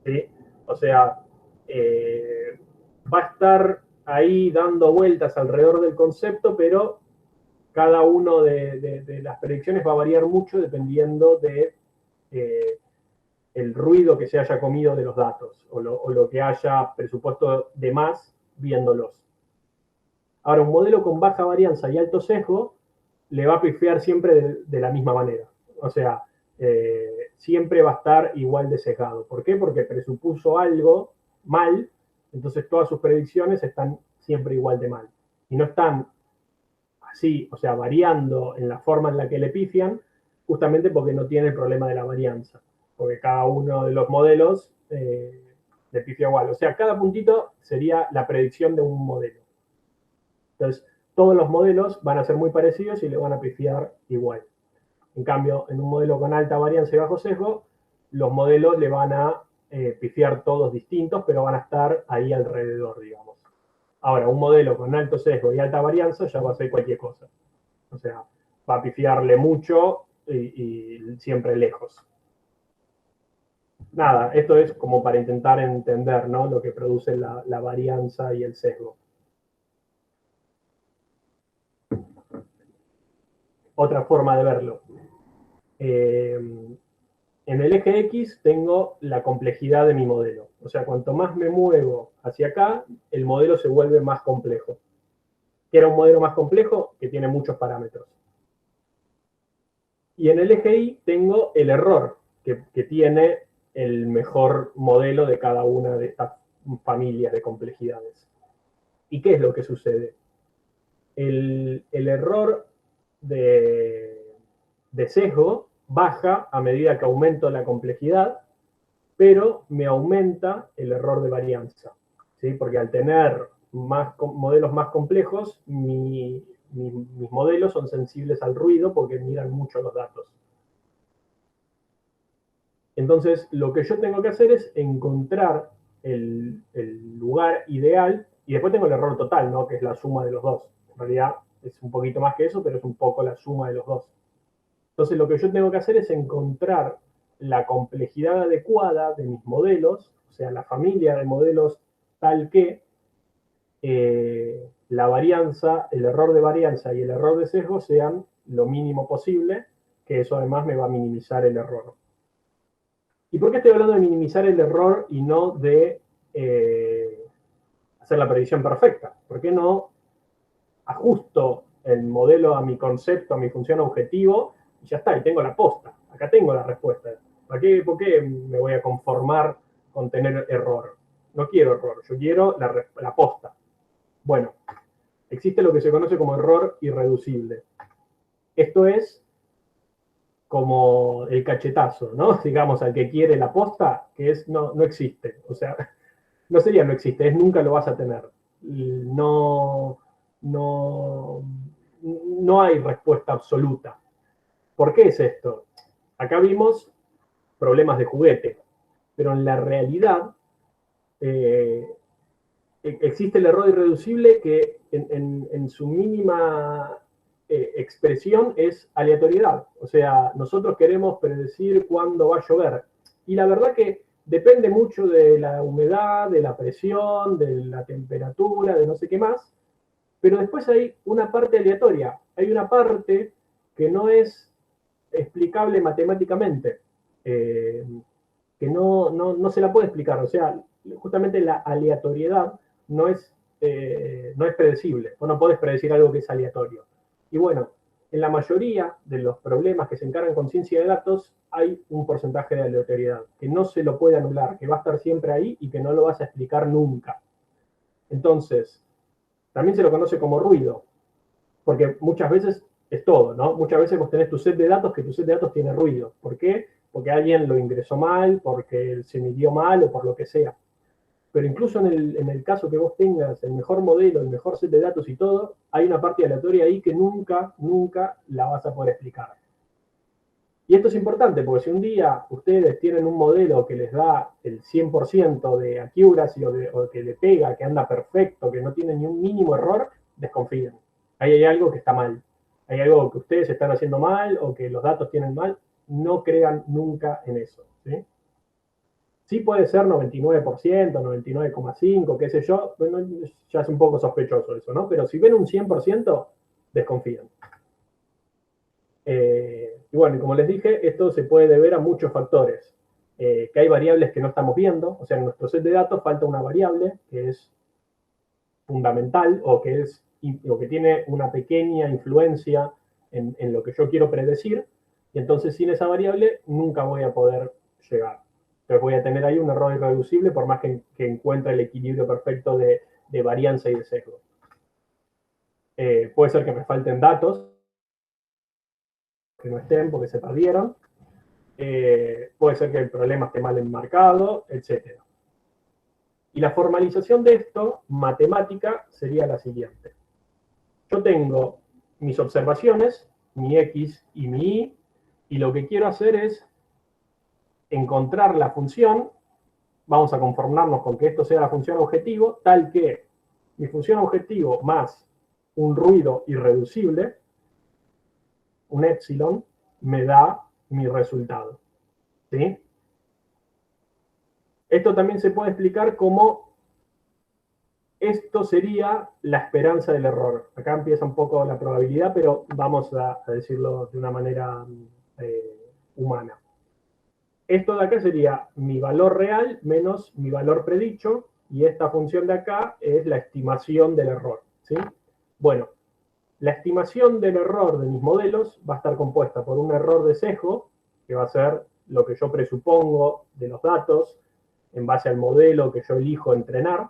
¿Sí? O sea, va a estar ahí dando vueltas alrededor del concepto, pero cada uno de las predicciones va a variar mucho dependiendo de el ruido que se haya comido de los datos o lo que haya presupuesto de más viéndolos. Ahora, un modelo con baja varianza y alto sesgo le va a pifiar siempre de la misma manera. O sea, siempre va a estar igual de sesgado. ¿Por qué? Porque presupuso algo mal, entonces todas sus predicciones están siempre igual de mal. Y no están así, o sea, variando en la forma en la que le pifian, justamente porque no tiene el problema de la varianza. Porque cada uno de los modelos le pifia igual. O sea, cada puntito sería la predicción de un modelo. Entonces, todos los modelos van a ser muy parecidos y le van a pifiar igual. En cambio, en un modelo con alta varianza y bajo sesgo, los modelos le van a pifiar todos distintos, pero van a estar ahí alrededor, digamos. Ahora, un modelo con alto sesgo y alta varianza ya va a ser cualquier cosa. O sea, va a pifiarle mucho y siempre lejos. Nada, esto es como para intentar entender, ¿no?, lo que produce la varianza y el sesgo. Otra forma de verlo. En el eje X tengo la complejidad de mi modelo. O sea, cuanto más me muevo hacia acá, el modelo se vuelve más complejo. ¿Qué era un modelo más complejo? Que tiene muchos parámetros. Y en el eje Y tengo el error, que tiene el mejor modelo de cada una de estas familias de complejidades. ¿Y qué es lo que sucede? El error de sesgo baja a medida que aumento la complejidad, pero me aumenta el error de varianza, ¿sí? Porque al tener modelos más complejos, mis modelos son sensibles al ruido porque miran mucho los datos. Entonces, lo que yo tengo que hacer es encontrar el lugar ideal, y después tengo el error total, ¿no?, que es la suma de los dos. En realidad es un poquito más que eso, pero es un poco la suma de los dos. Entonces, lo que yo tengo que hacer es encontrar la complejidad adecuada de mis modelos, o sea, la familia de modelos tal que la varianza, el error de varianza y el error de sesgo sean lo mínimo posible, que eso además me va a minimizar el error. ¿Y por qué estoy hablando de minimizar el error y no de hacer la predicción perfecta? ¿Por qué no ajusto el modelo a mi concepto, a mi función objetivo, y ya está, y tengo la posta? Acá tengo la respuesta. ¿Por qué me voy a conformar con tener error? No quiero error, yo quiero la posta. Bueno, existe lo que se conoce como error irreducible. Esto es como el cachetazo, ¿no? Digamos, al que quiere la posta, que es no existe. O sea, no sería no existe, es nunca lo vas a tener. No, no, no hay respuesta absoluta. ¿Por qué es esto? Acá vimos problemas de juguete, pero en la realidad existe el error irreducible que en su mínima expresión es aleatoriedad. O sea, nosotros queremos predecir cuándo va a llover. Y la verdad que depende mucho de la humedad, de la presión, de la temperatura, de no sé qué más. Pero después hay una parte aleatoria. Hay una parte que no es explicable matemáticamente. Que no se la puede explicar. O sea, justamente la aleatoriedad no no es predecible. Vos no podés predecir algo que es aleatorio. Y bueno, en la mayoría de los problemas que se encargan con ciencia de datos hay un porcentaje de aleatoriedad, que no se lo puede anular, que va a estar siempre ahí y que no lo vas a explicar nunca. Entonces, también se lo conoce como ruido, porque muchas veces es todo, ¿no? Muchas veces vos tenés tu set de datos, que tu set de datos tiene ruido. ¿Por qué? Porque alguien lo ingresó mal, porque se midió mal o por lo que sea. Pero incluso en el caso que vos tengas el mejor modelo, el mejor set de datos y todo, hay una parte aleatoria ahí que nunca la vas a poder explicar. Y esto es importante porque si un día ustedes tienen un modelo que les da el 100% de accuracy o que le pega, que anda perfecto, que no tiene ni un mínimo error, desconfíen. Ahí hay algo que está mal. Hay algo que ustedes están haciendo mal o que los datos tienen mal. No crean nunca en eso. ¿Sí? Sí puede ser 99%, 99,5%, qué sé yo. Bueno, ya es un poco sospechoso eso, ¿no? Pero si ven un 100%, desconfíen. Y bueno, como les dije, esto se puede deber a muchos factores. Que hay variables que no estamos viendo, o sea, en nuestro set de datos falta una variable que es fundamental o que tiene una pequeña influencia en lo que yo quiero predecir, y entonces sin esa variable nunca voy a poder llegar. Entonces voy a tener ahí un error irreducible por más que encuentre el equilibrio perfecto de varianza y de sesgo. Puede ser que me falten datos, que no estén porque se perdieron. Puede ser que el problema esté mal enmarcado, etc. Y la formalización de esto, matemática, sería la siguiente. Yo tengo mis observaciones, mi X y mi Y, y lo que quiero hacer es encontrar la función, vamos a conformarnos con que esto sea la función objetivo, tal que mi función objetivo más un ruido irreducible, un epsilon, me da mi resultado. ¿Sí? Esto también se puede explicar como esto sería la esperanza del error. Acá empieza un poco la probabilidad, pero vamos a decirlo de una manera humana. Esto de acá sería mi valor real menos mi valor predicho, y esta función de acá es la estimación del error. ¿Sí? Bueno, la estimación del error de mis modelos va a estar compuesta por un error de sesgo, que va a ser lo que yo presupongo de los datos en base al modelo que yo elijo entrenar.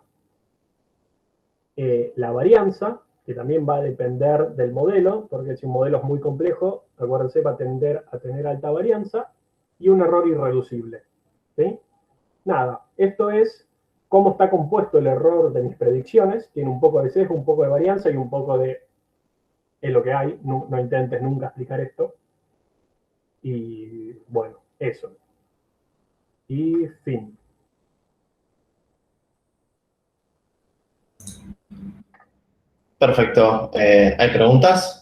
La varianza, que también va a depender del modelo, porque si un modelo es muy complejo, acuérdense, va a tender a tener alta varianza, y un error irreducible. ¿Sí? Nada, esto es cómo está compuesto el error de mis predicciones. Tiene un poco de sesgo, un poco de varianza y un poco de... es lo que hay, no intentes nunca explicar esto. Y bueno, eso. Y fin. Perfecto. ¿Hay preguntas?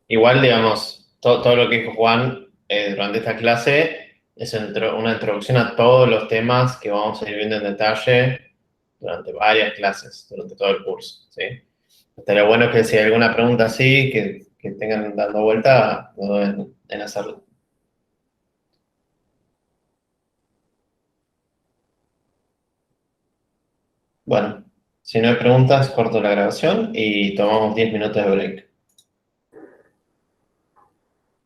Igual, digamos, todo lo que dijo Juan durante esta clase es una introducción a todos los temas que vamos a ir viendo en detalle durante varias clases, durante todo el curso, ¿sí? Estaría bueno que si hay alguna pregunta así, que tengan dando vuelta, no duden en hacerlo. Bueno, si no hay preguntas, corto la grabación y tomamos 10 minutos de break.